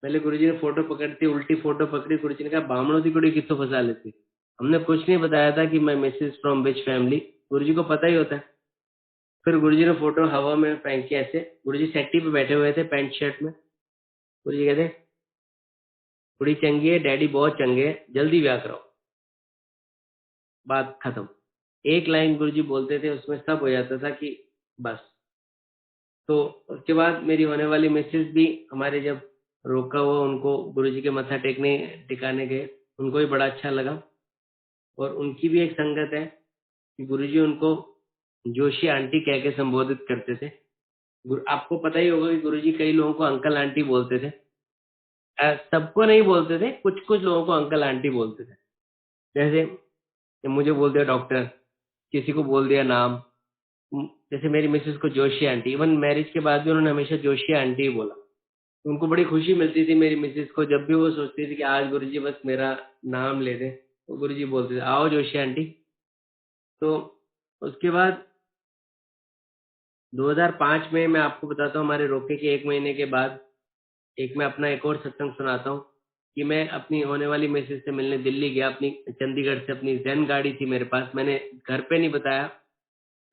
पहले गुरुजी ने फोटो पकड़ती, उल्टी फोटो पकड़ी। गुरुजी ने कहा बामणों की कुड़ी कितों फंसा लेती। हमने कुछ नहीं बताया था कि मैं मिसेस फ्रॉम विच फैमिली, गुरुजी को पता ही होता है। फिर गुरुजी ने फोटो हवा में फेंक के ऐसे, गुरुजी सेट्टी पे बैठे हुए थे पैंट शर्ट में। गुरुजी कहते कुड़ी चंगी है, डैडी बहुत चंगे है, जल्दी ब्याह कराओ, बात खत्म। एक लाइन गुरुजी बोलते थे, उसमें सब हो जाता था कि बस। तो उसके बाद मेरी होने वाली मिसेस भी हमारे, जब रोका हुआ उनको गुरुजी के मत्था टिकाने गए, उनको भी बड़ा अच्छा लगा। और उनकी भी एक संगत है कि गुरुजी उनको जोशी आंटी कह के संबोधित करते थे। आपको पता ही होगा कि गुरुजी कई लोगों को अंकल आंटी बोलते थे। सबको नहीं बोलते थे, कुछ कुछ लोगों को अंकल आंटी बोलते थे। जैसे कि मुझे बोल दिया डॉक्टर, किसी को बोल दिया नाम, जैसे मेरी मिसेस को जोशी आंटी। इवन मैरिज के बाद भी उन्होंने हमेशा जोशी आंटी ही बोला। तो उनको बड़ी खुशी मिलती थी मेरी मिसेस को, जब भी वो सोचती थी कि आज गुरुजी बस मेरा नाम ले दे, तो गुरुजी बोलते थे आओ जोशी आंटी। तो उसके बाद 2005 में, मैं आपको बताता हूँ, हमारे रोके के 1 महीने के बाद मैं अपना एक और सत्संग सुनाता हूँ कि मैं अपनी होने वाली मिसेस से मिलने दिल्ली गया। अपनी चंडीगढ़ से अपनी जैन गाड़ी थी मेरे पास, मैंने घर पे नहीं बताया,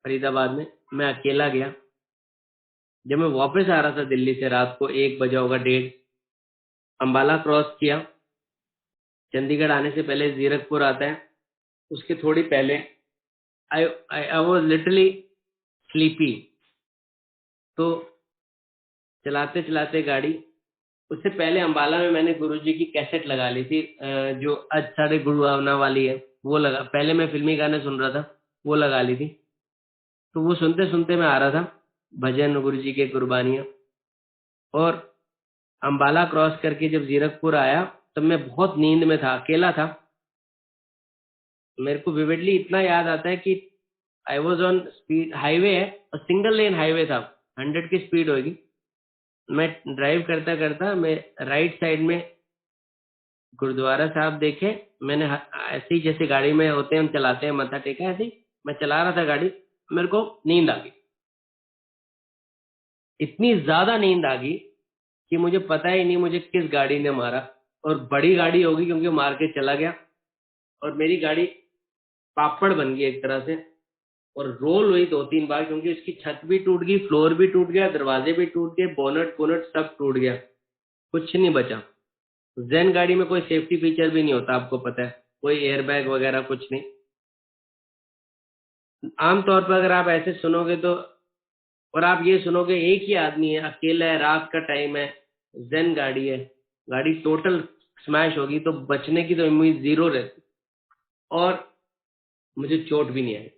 फरीदाबाद में मैं अकेला गया। जब मैं वापस आ रहा था दिल्ली से, रात को 1 बजा होगा, 1:30, अंबाला क्रॉस किया। चंडीगढ़ आने से पहले जीरकपुर आता है, उसके थोड़ी पहले आई वॉज लिटरली स्लीपी। तो चलाते चलाते गाड़ी, उससे पहले अंबाला में मैंने गुरुजी की कैसेट लगा ली थी, जो आज साढ़े गुरु आवना वाली है, वो लगा। पहले मैं फिल्मी गाने सुन रहा था, वो लगा ली थी। तो वो सुनते सुनते मैं आ रहा था, भजन गुरुजी के कुर्बानियाँ। और अंबाला क्रॉस करके जब जीरकपुर आया, तब मैं बहुत नींद में था, अकेला था। मेरे को विविडली इतना याद आता है कि I was on speed, highway है और सिंगल लेन हाईवे था, 100 की स्पीड होगी। मैं ड्राइव करता करता मैं राइट साइड में गुरुद्वारा साहब देखे। मैंने ऐसे ही जैसे गाड़ी में होते हैं हम चलाते हैं, मत्था टेका, ऐसे ही मैं चला रहा था गाड़ी, मेरे को नींद आ गई। इतनी ज्यादा नींद आ गई कि मुझे पता ही नहीं मुझे किस गाड़ी ने मारा। और बड़ी गाड़ी होगी क्योंकि वो मार के चला गया, और मेरी गाड़ी पापड़ बन गई एक तरह से। और रोल हुई 2-3 बार, क्योंकि उसकी छत भी टूट गई, फ्लोर भी टूट गया, दरवाजे भी टूट गए, बोनट बोनट सब टूट गया, कुछ नहीं बचा। जेन गाड़ी में कोई सेफ्टी फीचर भी नहीं होता, आपको पता है, कोई एयरबैग वगैरह कुछ नहीं। आमतौर पर अगर आप ऐसे सुनोगे तो, और आप ये सुनोगे एक ही आदमी है, अकेला है, रात का टाइम है, जेन गाड़ी है, गाड़ी टोटल स्मैश होगी, तो बचने की तो उम्मीद जीरो रहती। और मुझे चोट भी नहीं आई।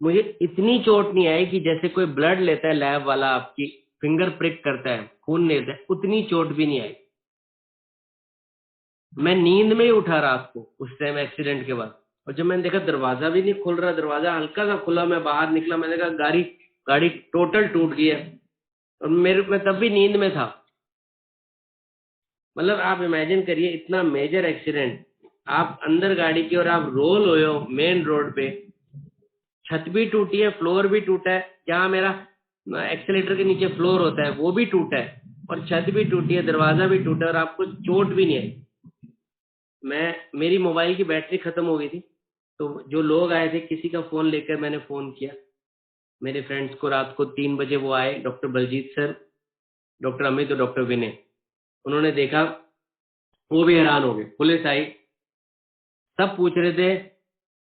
मुझे इतनी चोट नहीं आई कि जैसे कोई ब्लड लेता है लैब वाला, आपकी फिंगर प्रिक करता है, खून लेता है, उतनी चोट भी नहीं आई। मैं नींद में ही उठा रात को उस टाइम एक्सीडेंट के बाद। और जब मैंने देखा दरवाजा भी नहीं खुल रहा, दरवाजा हल्का सा खुला, मैं बाहर निकला, मैंने कहा गाड़ी गाड़ी टोटल टूट गई है। और मैं तब भी नींद में था। मतलब आप इमेजिन करिए, इतना मेजर एक्सीडेंट, आप अंदर गाड़ी की और आप रोल हुए हो मेन रोड पे, छत भी टूटी है, फ्लोर भी टूटा है, जहाँ मेरा एक्सीलेटर के नीचे फ्लोर होता है वो भी टूटा है, और छत भी टूटी है, दरवाजा भी टूटा है, और आपको चोट भी नहीं आई। मेरी मोबाइल की बैटरी खत्म हो गई थी, तो जो लोग आए थे, किसी का फोन लेकर मैंने फोन किया मेरे फ्रेंड्स को। रात को 3 बजे वो आए, doctor Baljeet sir, doctor Amit और डॉक्टर विनय। उन्होंने देखा, वो भी हैरान हो गए। पुलिस आई, सब पूछ रहे थे,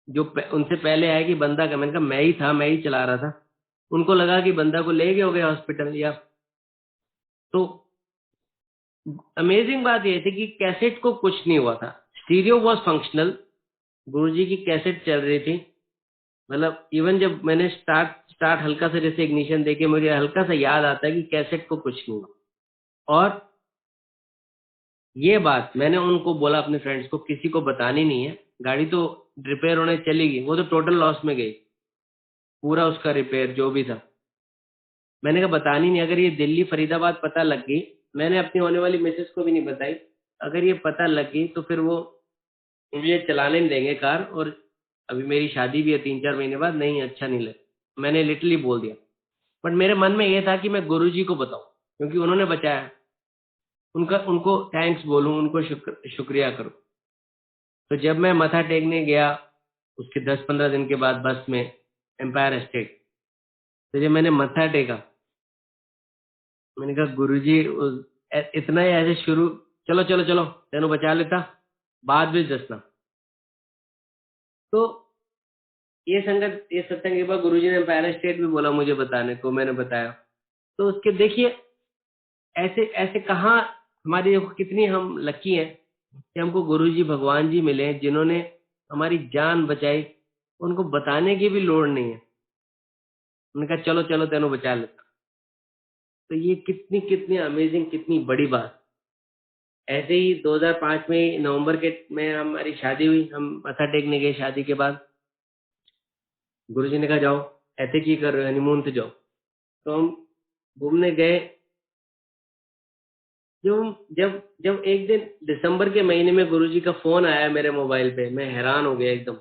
उनसे पहले आए कि बंदा का, मैंने कहा मैं ही था, मैं ही चला रहा था। उनको लगा कि बंदा को ले गए हो गए हॉस्पिटल या। तो अमेजिंग बात ये थी कि कैसेट को कुछ नहीं हुआ था, स्टीरियो वॉज फंक्शनल, गुरुजी की कैसेट चल रही थी। मतलब इवन जब मैंने स्टार्ट स्टार्ट हल्का सा जैसे इग्निशन देके, मुझे हल्का सा याद आता है कि कैसेट को कुछ नहीं हुआ। और ये बात मैंने उनको बोला, अपने फ्रेंड्स को, किसी को बतानी नहीं है। गाड़ी तो रिपेयर होने चली गई, वो तो टोटल लॉस में गई, पूरा उसका रिपेयर जो भी था। मैंने कहा बतानी नहीं, अगर ये दिल्ली फरीदाबाद पता लग गई, मैंने अपनी होने वाली मिसेस को भी नहीं बताई, अगर ये पता लग गई तो फिर वो मुझे चलाने नहीं देंगे कार। और अभी मेरी शादी भी है 3-4 महीने बाद, नहीं अच्छा नहीं लगे, मैंने लिटरली बोल दिया। बट मेरे मन में ये था कि मैं गुरुजी को बताऊं, क्योंकि उन्होंने बचाया, उनको थैंक्स बोलूं, उनको शुक्रिया करूं। तो जब मैं मथा टेकने गया उसके 10-15 दिन के बाद बस में, एम्पायर एस्टेट, तो जब मैंने मत्था टेका, मैंने कहा गुरुजी, इतना ही ऐसे शुरू, चलो चलो चलो तेनों बचा लेता, बाद में दसना। तो ये सत्संग के बाद गुरुजी ने एम्पायर स्टेट भी बोला मुझे बताने को, मैंने बताया। तो उसके देखिए, ऐसे ऐसे कहाँ, हमारी देखो कितनी हम लकी हैं कि हमको गुरुजी भगवान जी मिले, जिन्होंने हमारी जान बचाई। उनको बताने की भी लोड़ नहीं है, उन्होंने कहा चलो चलो तेनों बचा लेता। तो ये कितनी कितनी अमेजिंग, कितनी बड़ी बात। ऐसे ही 2005 में नवंबर के में हमारी शादी हुई, हम मत्था टेकने गए शादी के बाद। गुरुजी ने कहा जाओ, ऐसे की कर रहे हो, हनीमून पे जाओ। तो हम घूमने गए। जब जब जब एक दिन दिसंबर के महीने में गुरुजी का फोन आया मेरे मोबाइल पे, मैं हैरान हो गया एकदम।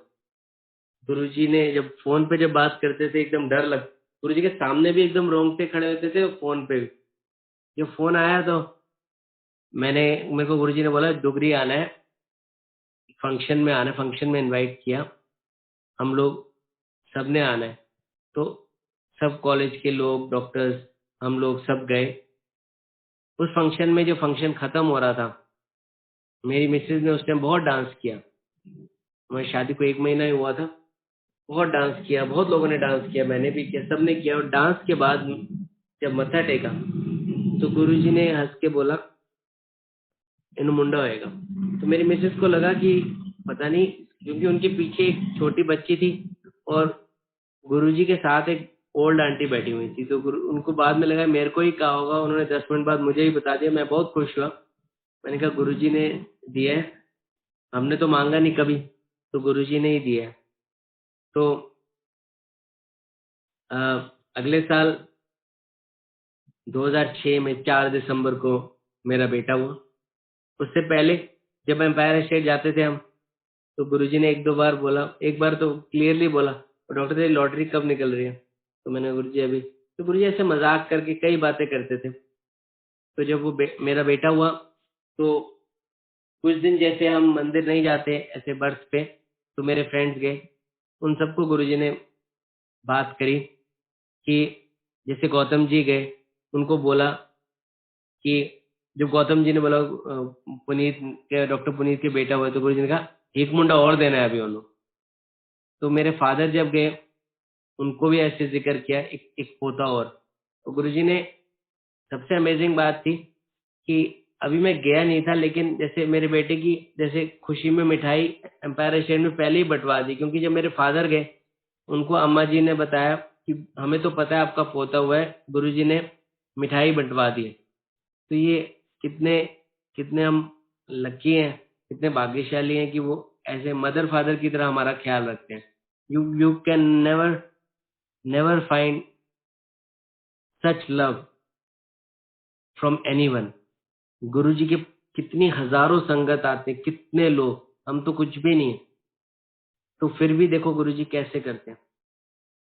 गुरुजी ने जब फोन पे जब बात करते थे, एकदम डर लग, गुरुजी के सामने भी एकदम रोंगटे खड़े होते थे, फोन पे भी। जब फोन आया तो मेरे को गुरुजी ने बोला डुगरी आना है, फंक्शन में आना है, फंक्शन में इनवाइट किया, हम लोग सबने आना है। तो सब कॉलेज के लोग, डॉक्टर्स, हम लोग सब गए उस फंक्शन में। जो फंक्शन खत्म हो रहा था, मेरी मिसेज ने उस टाइम बहुत डांस किया, हमारी शादी को 1 महीना ही हुआ था। बहुत डांस किया, बहुत लोगों ने डांस किया, मैंने भी किया, सबने किया। और डांस के बाद जब मत्था टेका तो गुरुजी ने हंस के बोला इन मुंडा होएगा। तो मेरी मिसेस को लगा कि पता नहीं, क्योंकि उनके पीछे एक छोटी बच्ची थी और गुरुजी के साथ एक ओल्ड आंटी बैठी हुई थी। तो उनको बाद में लगा मेरे को ही कहा होगा, उन्होंने 10 मिनट बाद मुझे ही बता दिया। मैं बहुत खुश हुआ। मैंने कहा गुरुजी ने दिया है, हमने तो मांगा नहीं कभी, तो गुरुजी ने ही दिया है। तो अ, अगले साल 2006 में 4 दिसंबर को मेरा बेटा हुआ। उससे पहले जब एम्पायर स्टेट जाते थे हम, तो गुरुजी ने एक दो बार बोला, एक बार तो क्लियरली बोला, डॉक्टर तेरी लॉटरी कब निकल रही है? तो मैंने गुरुजी अभी। तो गुरुजी ऐसे मजाक करके कई बातें करते थे। तो जब वो मेरा बेटा हुआ तो कुछ दिन जैसे हम मंदिर नहीं जाते ऐसे बर्थ पे, तो मेरे फ्रेंड्स गए, उन सबको गुरुजी ने बात करी कि जैसे गौतम जी गए, उनको बोला कि जब गौतम जी ने बोला पुनीत के, डॉक्टर पुनीत के बेटा हुआ, तो गुरुजी ने कहा एक मुंडा और देना है अभी उन्होंने। तो मेरे फादर जब गए, उनको भी ऐसे जिक्र किया एक पोता और। तो गुरुजी ने, सबसे अमेजिंग बात थी कि अभी मैं गया नहीं था, लेकिन जैसे मेरे बेटे की जैसे खुशी में मिठाई एम्पायर स्टेट में पहले ही बंटवा दी, क्योंकि जब मेरे फादर गए, उनको अम्मा जी ने बताया कि हमें तो पता है आपका पोता हुआ है, गुरुजी ने मिठाई बंटवा दी है। तो ये कितने कितने हम लकी हैं, कितने भाग्यशाली हैं कि वो ऐसे मदर फादर की तरह हमारा ख्याल रखते हैं। You can never never find such love from anyone. Guruji के कितनी हजारों संगत आते हैं, कितने लोग, हम तो कुछ भी नहीं है, तो फिर भी देखो गुरुजी कैसे करते हैं।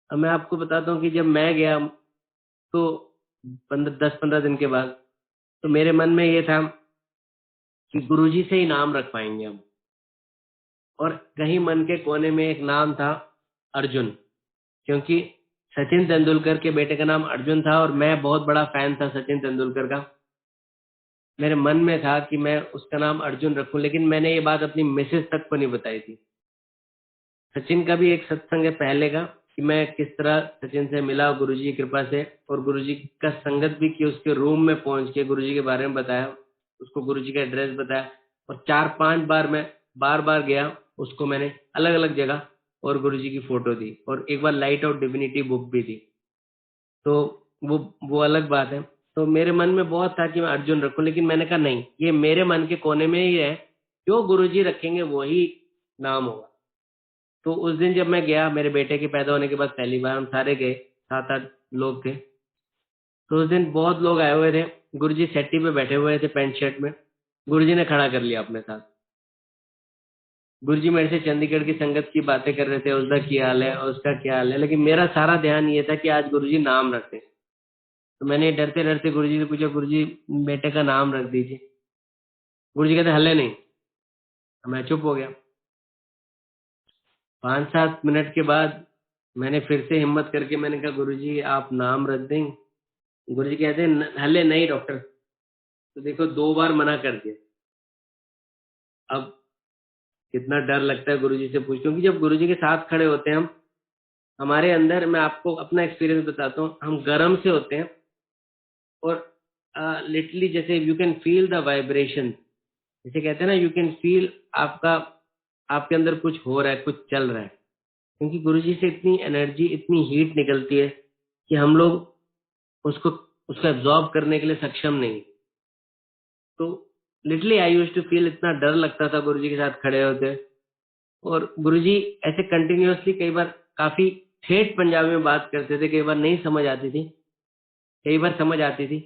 अब मैं आपको बताता हूँ कि जब मैं गया तो 10-15 दिन के बाद, तो मेरे मन में ये था कि गुरुजी से ही नाम रख पाएंगे हम। और कहीं मन के कोने में एक नाम था, अर्जुन, क्योंकि सचिन तेंदुलकर के बेटे का नाम अर्जुन था और मैं बहुत बड़ा फैन था सचिन तेंदुलकर का। मेरे मन में था कि मैं उसका नाम अर्जुन रखूं, लेकिन मैंने ये बात अपनी मिसेस तक को नहीं बताई थी। सचिन का भी एक सत्संग है पहले का, कि मैं किस तरह सचिन से मिला गुरुजी की कृपा से, और गुरुजी का संगत भी की, उसके रूम में पहुंच के गुरुजी के बारे में बताया, उसको गुरुजी का एड्रेस बताया। और 4-5 बार मैं बार बार गया, उसको मैंने अलग अलग जगह और गुरुजी की फोटो दी, और एक बार लाइट ऑफ डिविनिटी बुक भी दी। तो वो अलग बात है। तो मेरे मन में बहुत था कि मैं अर्जुन रखूं, लेकिन मैंने कहा नहीं, ये मेरे मन के कोने में ही है, जो गुरुजी रखेंगे वही नाम होगा। तो उस दिन जब मैं गया, मेरे बेटे के पैदा होने के बाद पहली बार हम सारे गए, 7-8 लोग थे। तो उस दिन बहुत लोग आए हुए थे। गुरुजी सेट्टी पे बैठे हुए थे पैंट शर्ट में, गुरुजी ने खड़ा कर लिया अपने साथ। गुरुजी मेरे से चंडीगढ़ की संगत की बातें कर रहे थे, उसका क्या हाल है और उसका क्या हाल है, लेकिन मेरा सारा ध्यान ये था कि आज गुरुजी नाम रखते। तो मैंने डरते डरते गुरुजी से पूछा, गुरुजी बेटे का नाम रख दीजिए। गुरुजी कहते हले नहीं। तो मैं चुप हो गया। 5-7 मिनट के बाद मैंने फिर से हिम्मत करके मैंने कहा, गुरुजी आप नाम रख दें? गुरुजी कहते हैं हले नहीं डॉक्टर। तो देखो 2 बार मना कर दिया। अब कितना डर लगता है गुरुजी से पूछ, क्योंकि जब गुरुजी के साथ खड़े होते हैं हम, हमारे अंदर, मैं आपको अपना एक्सपीरियंस बताता हूँ, हम गर्म से होते हैं और लिटरली जैसे you can feel the vibration, जैसे कहते हैं ना, यू कैन फील आपका, आपके अंदर कुछ हो रहा है, कुछ चल रहा है। क्योंकि गुरुजी से इतनी एनर्जी, इतनी हीट निकलती है कि हम लोग उसको उसको एब्जॉर्ब करने के लिए सक्षम नहीं। तो literally I used to feel, इतना डर लगता था गुरुजी के साथ खड़े होते। और गुरुजी ऐसे कंटिन्यूअसली कई बार काफी ठेठ पंजाबी में बात करते थे, कई बार नहीं समझ आती थी, कई बार समझ आती थी।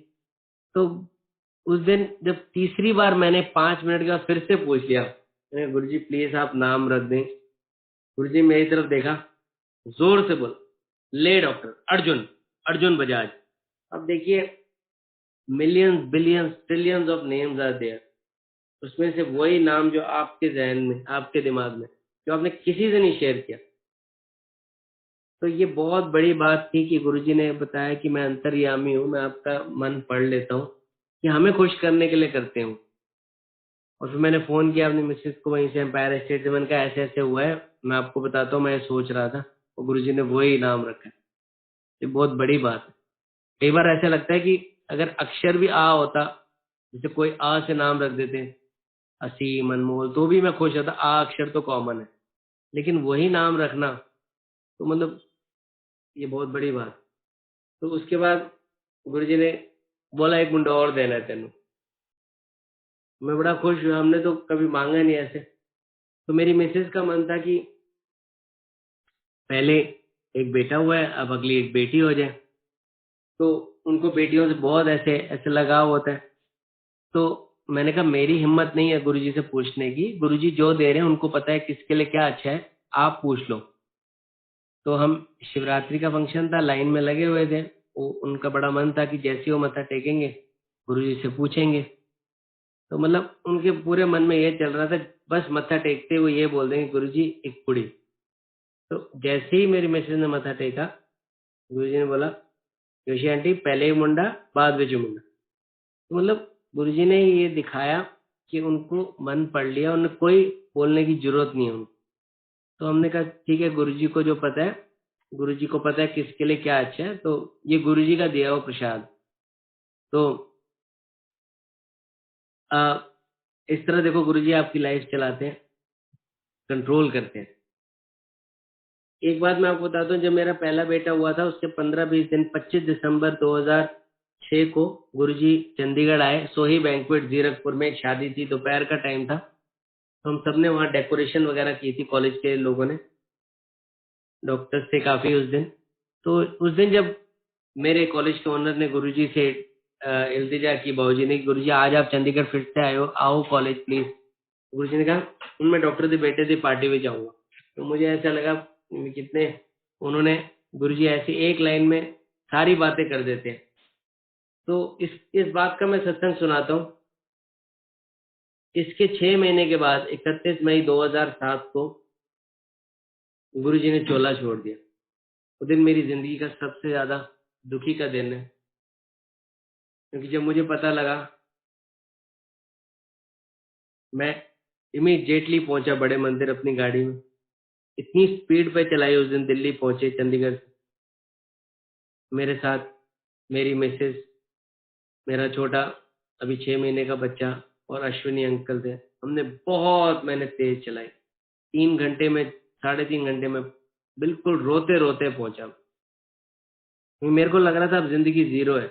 तो उस दिन जब तीसरी बार मैंने 5 मिनट के बाद फिर से पूछ लिया, मैंने गुरुजी प्लीज आप नाम रख दें। गुरुजी मेरी तरफ देखा, जोर से बोला, ले डॉक्टर अर्जुन, अर्जुन बजाज। अब देखिए, millions billions trillions of names are there, उसमें से वही नाम जो आपके जहन में, आपके दिमाग में, जो आपने किसी से नहीं शेयर किया। तो ये बहुत बड़ी बात थी कि गुरुजी ने बताया कि मैं अंतर्यामी हूँ, मैं आपका मन पढ़ लेता हूँ, कि हमें खुश करने के लिए करते हूँ। और फिर मैंने फोन किया अपनी मिसेस को वहीं से एम्पायर स्टेट से, मैंने कहा ऐसे ऐसे हुआ है, मैं आपको बताता हूँ, मैं सोच रहा था। और गुरुजी ने वही नाम रखा है। ये बहुत बड़ी बात है। कई बार ऐसा लगता है कि अगर अक्षर भी आ होता, जैसे कोई आ से नाम रख देते, असीम, अनमोल, तो भी मैं खुश होता। आ अक्षर तो कॉमन है, लेकिन वही नाम रखना तो मतलब ये बहुत बड़ी बात। तो उसके बाद गुरुजी ने बोला एक मुंडा और देना है तेनू। मैं बड़ा खुश हुआ, हमने तो कभी मांगा नहीं ऐसे। तो मेरी मिसेज का मन था कि पहले एक बेटा हुआ है, अब अगली एक बेटी हो जाए। तो उनको बेटियों से बहुत ऐसे ऐसे लगाव होता है। तो मैंने कहा मेरी हिम्मत नहीं है गुरुजी से पूछने की, गुरुजी जो दे रहे हैं उनको पता है किसके लिए क्या अच्छा है, आप पूछ लो। तो हम शिवरात्रि का फंक्शन था, लाइन में लगे हुए थे। उनका बड़ा मन था कि जैसे ही वो मत्था टेकेंगे गुरुजी से पूछेंगे। तो मतलब उनके पूरे मन में ये चल रहा था, बस मत्था टेकते हुए ये बोल देंगे गुरुजी एक पुड़ी। तो जैसे ही मेरी मिसेज ने मत्था टेका, गुरुजी ने बोला जोशी आंटी पहले ही मुंडा बाद में मुंडा। तो मतलब गुरुजी ने ये दिखाया कि उनको मन पढ़ लिया, उन्हें कोई बोलने की जरूरत नहीं है उनको। तो हमने कहा ठीक है, गुरुजी को जो पता है, गुरुजी को पता है किसके लिए क्या अच्छा है, तो ये गुरुजी का दिया हुआ प्रसाद। तो आ, इस तरह देखो गुरुजी आपकी लाइफ चलाते हैं, कंट्रोल करते हैं। एक बात मैं आपको बताता हूँ, जब मेरा पहला बेटा हुआ था उसके 15-20 दिन 25 दिसंबर 2006 को गुरुजी चंडीगढ़ आए। सोही बैंक्वेट जीरकपुर में एक शादी थी, दोपहर का टाइम था। तो हम सबने वहाँ डेकोरेशन वगैरह की थी, कॉलेज के लोगों ने, डॉक्टर्स थे काफी उस दिन। तो उस दिन जब मेरे कॉलेज के ओनर ने गुरुजी से इल्तिजा की, बाबूजी ने, गुरुजी आज आप चंडीगढ़ फिर से आए हो, आओ कॉलेज प्लीज। गुरुजी ने कहा मैं डॉक्टर के बेटे की पार्टी में जाऊंगा। तो मुझे ऐसा लगा कितने उन्होंने, गुरुजी ऐसी एक लाइन में सारी बातें कर देते हैं। तो इस बात का मैं सत्संग सुनाता हूँ। इसके 6 महीने के बाद 31 मई 2007 को गुरुजी ने चोला छोड़ दिया। वो दिन मेरी जिंदगी का सबसे ज्यादा दुखी का दिन है, क्योंकि जब मुझे पता लगा, मैं इमीडिएटली पहुंचा बड़े मंदिर अपनी गाड़ी में। इतनी स्पीड पे चलाई उस दिन, दिल्ली पहुंचे चंडीगढ़ से। मेरे साथ मेरी मिसेज, मेरा छोटा अभी 6 महीने का बच्चा और अश्विनी अंकल थे। हमने बहुत मेहनत तेज चलाई। 3 घंटे में, 3.5 घंटे में बिल्कुल रोते रोते पहुंचा। मेरे को लग रहा था अब जिंदगी जीरो है,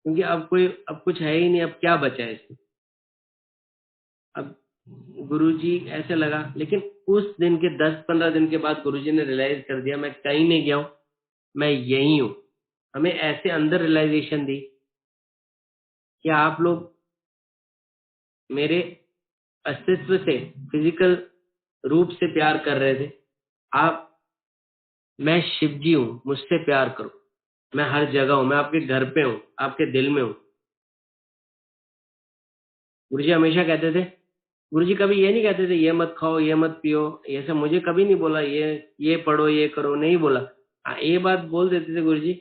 क्योंकि अब कुछ है ही नहीं, अब क्या बचा है इसमें। अब गुरुजी ऐसे लगा, लेकिन उस दिन के 10-15 दिन के बाद गुरुजी ने रियलाइज कर दिया मैं कहीं नहीं गया हूं, मैं यही हूं। हमें ऐसे अंदर रियलाइजेशन दी कि आप लोग मेरे अस्तित्व से, फिजिकल रूप से प्यार कर रहे थे। आप, मैं शिव जी हूं, मुझसे प्यार करो। मैं हर जगह हूं, मैं आपके घर पे हूं, आपके दिल में हूं। गुरुजी हमेशा कहते थे, गुरुजी कभी ये नहीं कहते थे ये मत खाओ, ये मत पियो, ये सब मुझे कभी नहीं बोला, ये पढ़ो, ये करो, नहीं बोला। हाँ, ये बात बोल देते थे गुरुजी,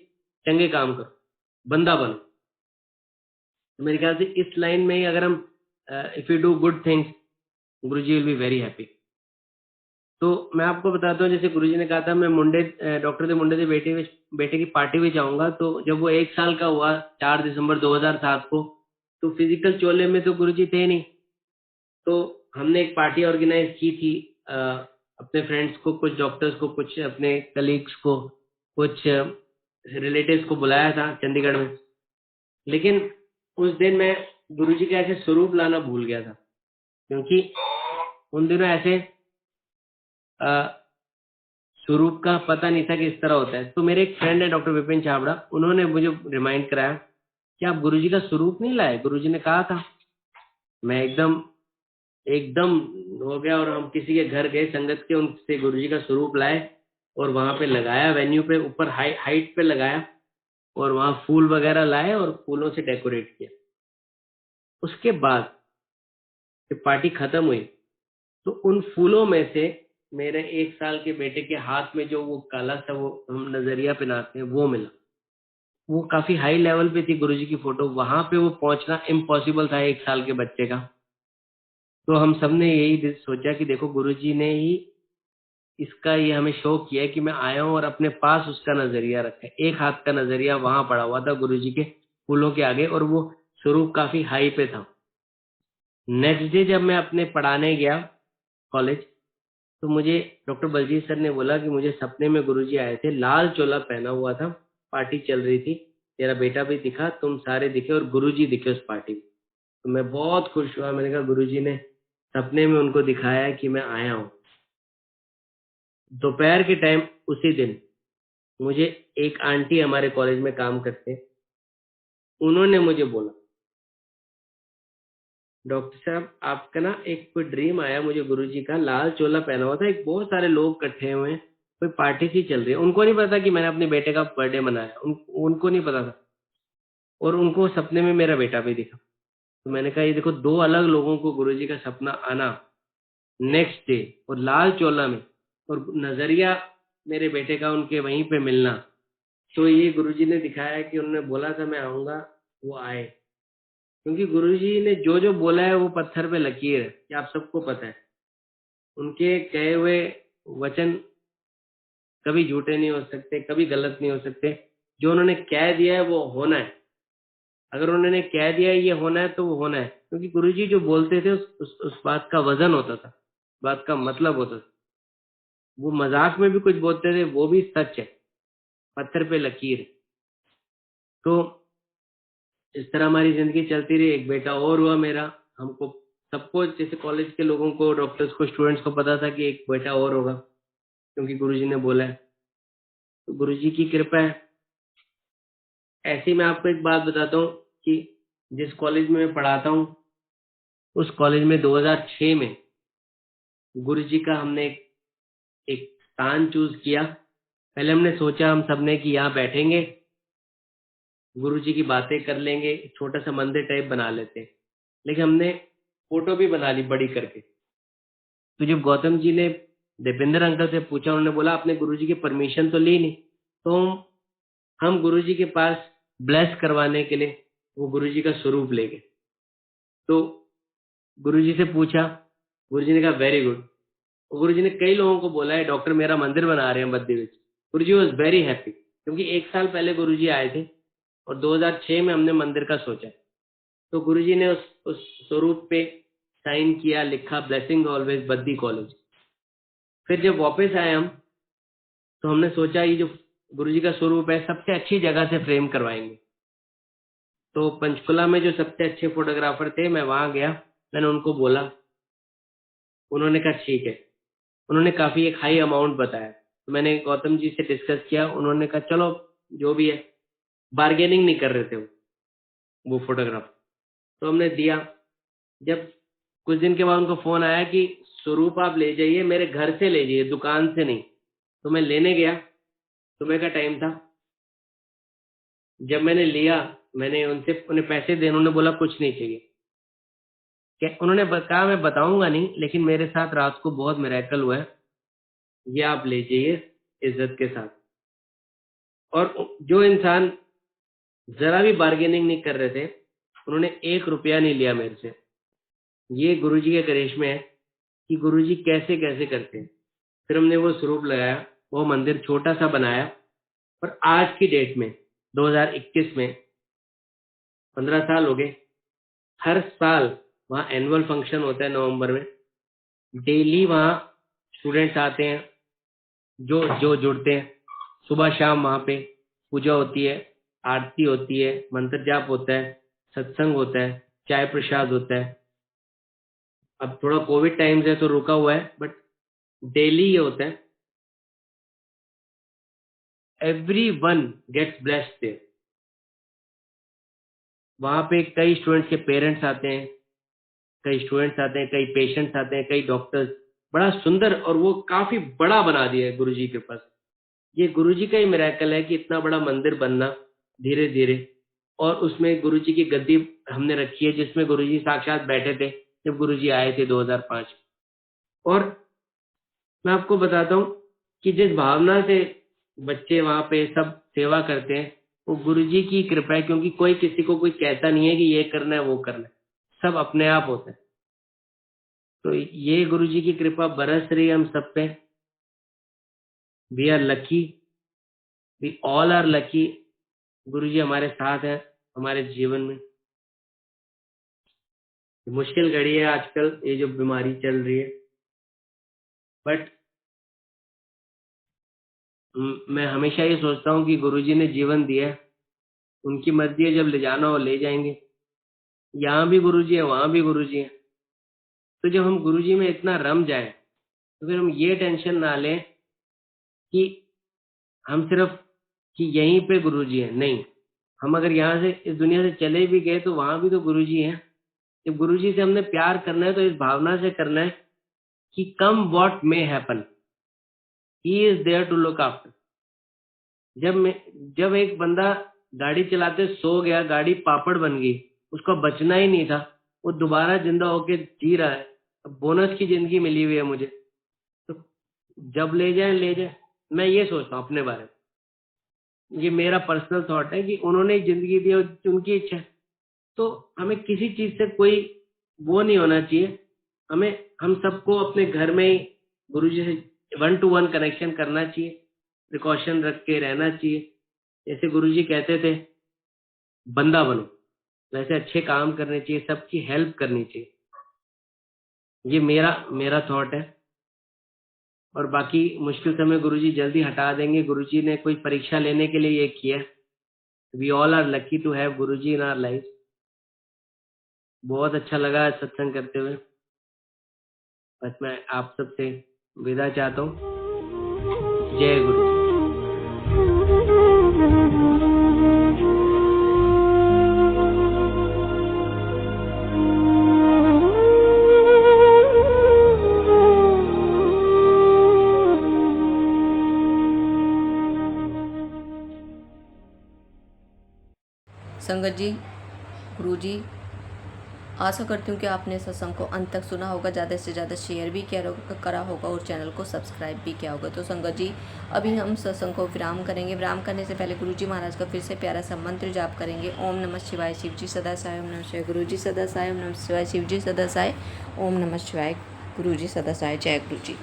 चंगे काम करो, बंदा बनो। तो मेरे ख्याल से इस लाइन में ही अगर हम, if you do good things, Guruji will be very happy. तो मैं आपको बताता हूँ, जैसे गुरुजी ने कहा था मैं डॉक्टर के मुंडे के बेटे की पार्टी में जाऊंगा। तो जब वो 1 साल का हुआ 4 दिसंबर 2007 को, तो फिजिकल चोले में तो गुरुजी थे नहीं। तो हमने एक पार्टी ऑर्गेनाइज की थी, अपने फ्रेंड्स को, कुछ डॉक्टर्स को, कुछ अपने कलीग्स को, कुछ रिलेटिव्स को बुलाया था चंडीगढ़ में। लेकिन उस दिन मैं गुरुजी का ऐसे स्वरूप लाना भूल गया था, क्योंकि उन दिनों ऐसे स्वरूप का पता नहीं था कि इस तरह होता है। तो मेरे एक फ्रेंड है डॉक्टर विपिन छाबड़ा, उन्होंने मुझे रिमाइंड कराया कि आप गुरुजी का स्वरूप नहीं लाए, गुरुजी ने कहा था। मैं एकदम एकदम हो गया, और हम किसी के घर गए संगत के, उनसे गुरुजी का स्वरूप लाए और वहां पे लगाया, वेन्यू पे ऊपर हाइट पे लगाया, और वहां फूल वगैरह लाए और फूलों से डेकोरेट किया। उसके बाद जब पार्टी खत्म हुई, तो उन फूलों में से मेरे 1 साल के बेटे के हाथ में जो वो काला सा, वो हम नजरिया पहनाते हैं, वो मिला। वो काफी हाई लेवल पे थी गुरुजी की फोटो, वहां पे वो पहुंचना इम्पॉसिबल था 1 साल के बच्चे का। तो हम सबने यही सोचा कि देखो गुरुजी ने ही इसका ये हमें शो किया है कि मैं आया हूँ और अपने पास उसका नजरिया रखा है। एक हाथ का नजरिया वहां पड़ा हुआ था गुरुजी के फूलों के आगे, और वो स्वरूप काफी हाई पे था। नेक्स्ट डे जब मैं अपने पढ़ाने गया कॉलेज, तो मुझे डॉक्टर बलजीत सर ने बोला कि मुझे सपने में गुरुजी आए थे, लाल चोला पहना हुआ था, पार्टी चल रही थी, तेरा बेटा भी दिखा, तुम सारे दिखे और गुरुजी दिखे उस पार्टी में। तो मैं बहुत खुश हुआ। मैंने कहा गुरुजी ने सपने में उनको दिखाया है कि मैं आया हूँ। दोपहर के टाइम उसी दिन मुझे एक आंटी हमारे कॉलेज में काम करते, उन्होंने मुझे बोला, डॉक्टर साहब आपका ना एक कोई ड्रीम आया मुझे गुरुजी का, लाल चोला पहना हुआ था, एक बहुत सारे लोग इकट्ठे हुए हैं, कोई पार्टी सी चल रही है। उनको नहीं पता कि मैंने अपने बेटे का बर्थडे मनाया, उनको नहीं पता था, और उनको सपने में मेरा बेटा भी दिखा। तो मैंने कहा ये देखो, दो अलग लोगों को गुरुजी का सपना आना नेक्स्ट डे, और लाल चोला में, और नजरिया मेरे बेटे का उनके वहीं पे मिलना। तो ये गुरुजी ने दिखाया कि उन्होंने बोला था मैं आऊंगा, वो आए। क्योंकि गुरुजी ने जो जो बोला है वो पत्थर पे लकीर है, ये आप सबको पता है। उनके कहे हुए वचन कभी झूठे नहीं हो सकते, कभी गलत नहीं हो सकते। जो उन्होंने कह दिया है वो होना है। अगर उन्होंने कह दिया है ये होना है तो वो होना है, क्योंकि गुरुजी जो बोलते थे उस बात का वजन होता था, बात का मतलब होता था। वो मजाक में भी कुछ बोलते थे, वो भी सच है, पत्थर पे लकीर है। तो इस तरह हमारी जिंदगी चलती रही। एक बेटा और हुआ मेरा। हमको सबको, जैसे कॉलेज के लोगों को, डॉक्टर्स को, स्टूडेंट्स को पता था कि एक बेटा और होगा, क्योंकि गुरुजी ने बोला है। तो गुरुजी की कृपा है। ऐसे ही मैं आपको एक बात बताता हूँ कि जिस कॉलेज में मैं पढ़ाता हूँ, उस कॉलेज में 2006 में गुरुजी का हमने एक स्थान चूज किया। पहले हमने सोचा हम सबने कि यहाँ बैठेंगे, गुरुजी की बातें कर लेंगे, एक छोटा सा मंदिर टाइप बना लेते हैं। लेकिन हमने फोटो भी बना ली बड़ी करके। तो जब गौतम जी ने दीपेंद्र अंकल से पूछा, उन्होंने बोला आपने गुरुजी की परमिशन तो ली नहीं। तो हम गुरुजी के पास ब्लेस करवाने के लिए वो गुरुजी का स्वरूप ले गए। तो गुरुजी से पूछा, गुरुजी ने कहा वेरी गुड। गुरुजी ने कई लोगों को बोला है डॉक्टर मेरा मंदिर बना रहे हैं बद्दी विच। गुरुजी वॉज वेरी हैप्पी, क्योंकि एक साल पहले गुरुजी आए थे और 2006 में हमने मंदिर का सोचा। तो गुरुजी ने उस स्वरूप पे साइन किया, लिखा ब्लेसिंग ऑलवेज बद्दी कॉलेज। फिर जब वापस आए हम, तो हमने सोचा ये जो गुरुजी का स्वरूप है सबसे अच्छी जगह से फ्रेम करवाएंगे। तो पंचकुला में जो सबसे अच्छे फोटोग्राफर थे, मैं वहां गया, मैंने उनको बोला, उन्होंने कहा ठीक है। उन्होंने काफी एक हाई अमाउंट बताया। तो मैंने गौतम जी से डिस्कस किया, उन्होंने कहा चलो जो भी है। बार्गेनिंग नहीं कर रहे थे वो फोटोग्राफ। तो हमने दिया। जब कुछ दिन के बाद उनको फोन आया कि स्वरूप आप ले जाइए, मेरे घर से ले जाइए, दुकान से नहीं। तो मैं लेने गया, सुबह का टाइम था। जब मैंने लिया, मैंने उन्हें पैसे दिए, उन्होंने बोला कुछ नहीं चाहिए। उन्होंने कहा मैं बताऊंगा नहीं, लेकिन मेरे साथ रात को बहुत मिरेकल हुआ है, ये आप ले जाइए इज्जत के साथ। और जो इंसान जरा भी बार्गेनिंग नहीं कर रहे थे, उन्होंने 1 रुपया नहीं लिया मेरे से। ये गुरुजी के करिश्मे है कि गुरुजी कैसे कैसे करते हैं। फिर हमने वो स्वरूप लगाया, वो मंदिर छोटा सा बनाया। और आज की डेट में 2021 में 15 साल हो गए। हर साल वहाँ एनुअल फंक्शन होता है नवंबर में। डेली वहाँ स्टूडेंट्स आते हैं, जो जो जुड़ते हैं। सुबह शाम वहाँ पे पूजा होती है, आरती होती है, मंत्र जाप होता है, सत्संग होता है, चाय प्रसाद होता है। अब थोड़ा कोविड टाइम्स है तो रुका हुआ है, बट डेली ये होता है। Everyone gets blessed there. वहाँ पे कई स्टूडेंट्स के पेरेंट्स आते हैं, कई स्टूडेंट्स आते हैं, कई पेशेंट्स आते हैं, कई डॉक्टर्स। बड़ा सुंदर, और वो काफी बड़ा बना दिया है गुरुजी के पास। ये गुरुजी का ही मिरेकल है कि इतना बड़ा मंदिर बनना धीरे धीरे। और उसमें गुरुजी की गद्दी हमने रखी है, जिसमें गुरुजी साक्षात बैठे थे जब गुरुजी आए थे 2005। और मैं आपको बताता हूँ कि जिस भावना से बच्चे वहाँ पे सब सेवा करते हैं, वो गुरुजी की कृपा है। क्योंकि कोई किसी को कोई कहता नहीं है कि ये करना है वो करना है, सब अपने आप होता है। तो ये गुरुजी की कृपा बरस रही है हम सब पे। We are lucky, we all are lucky. Guruji हमारे साथ हैं हमारे जीवन में। मुश्किल घड़ी है आजकल, ये जो बीमारी चल रही है, बट मैं हमेशा ये सोचता हूँ कि गुरुजी ने जीवन दिया है, उनकी मर्जी है, जब ले जाना हो ले जाएंगे। यहाँ भी गुरुजी है, वहाँ भी गुरुजी है। तो जब हम गुरुजी में इतना रम जाए तो फिर हम ये टेंशन ना लें कि हम सिर्फ कि यहीं पे गुरुजी है। नहीं, हम अगर यहाँ से इस दुनिया से चले भी गए तो वहां भी तो गुरुजी हैं। जब गुरुजी से हमने प्यार करना है तो इस भावना से करना है कि come what may happen, he is there to look after. जब एक बंदा गाड़ी चलाते सो गया, गाड़ी पापड़ बन गई, उसका बचना ही नहीं था, वो दोबारा जिंदा होके जी रहा है। अब बोनस की जिंदगी मिली हुई है मुझे, तो जब ले जाए ले जाए। मैं ये सोचता हूँ अपने बारे में, ये मेरा पर्सनल थॉट है कि उन्होंने जिंदगी दी, उनकी इच्छा है। तो हमें किसी चीज से कोई वो नहीं होना चाहिए। हम सबको अपने घर में ही गुरुजी से 1-to-1 कनेक्शन करना चाहिए, प्रिकॉशन रख के रहना चाहिए। जैसे गुरुजी कहते थे बंदा बनो, वैसे अच्छे काम करने चाहिए, सबकी हेल्प करनी चाहिए। ये मेरा थॉट है। और बाकी मुश्किल समय गुरुजी जल्दी हटा देंगे। गुरुजी ने कोई परीक्षा लेने के लिए ये किया। We all are lucky to have Guruji in our life. बहुत अच्छा लगा सत्संग करते हुए। बस मैं आप सबसे विदा चाहता हूँ। जय गुरु। संगत जी, गुरुजी, आशा करती हूँ कि आपने सत्संग को अंत तक सुना होगा, ज़्यादा से ज़्यादा शेयर भी करा होगा और चैनल को सब्सक्राइब भी किया होगा। तो संगत जी, अभी हम सत्संग को विराम करेंगे। विराम करने से पहले गुरुजी महाराज का फिर से प्यारा सा मंत्र जाप करेंगे। ओम नमः शिवाय, शिव जी सदा साय। ओम नमः शिवाय, गुरु जी सदा साय। ओम नमः शिवाय, शिव जी सदा साय। ओम नमः शिवाय, गुरु जी सदा साय। जय गुरु जी।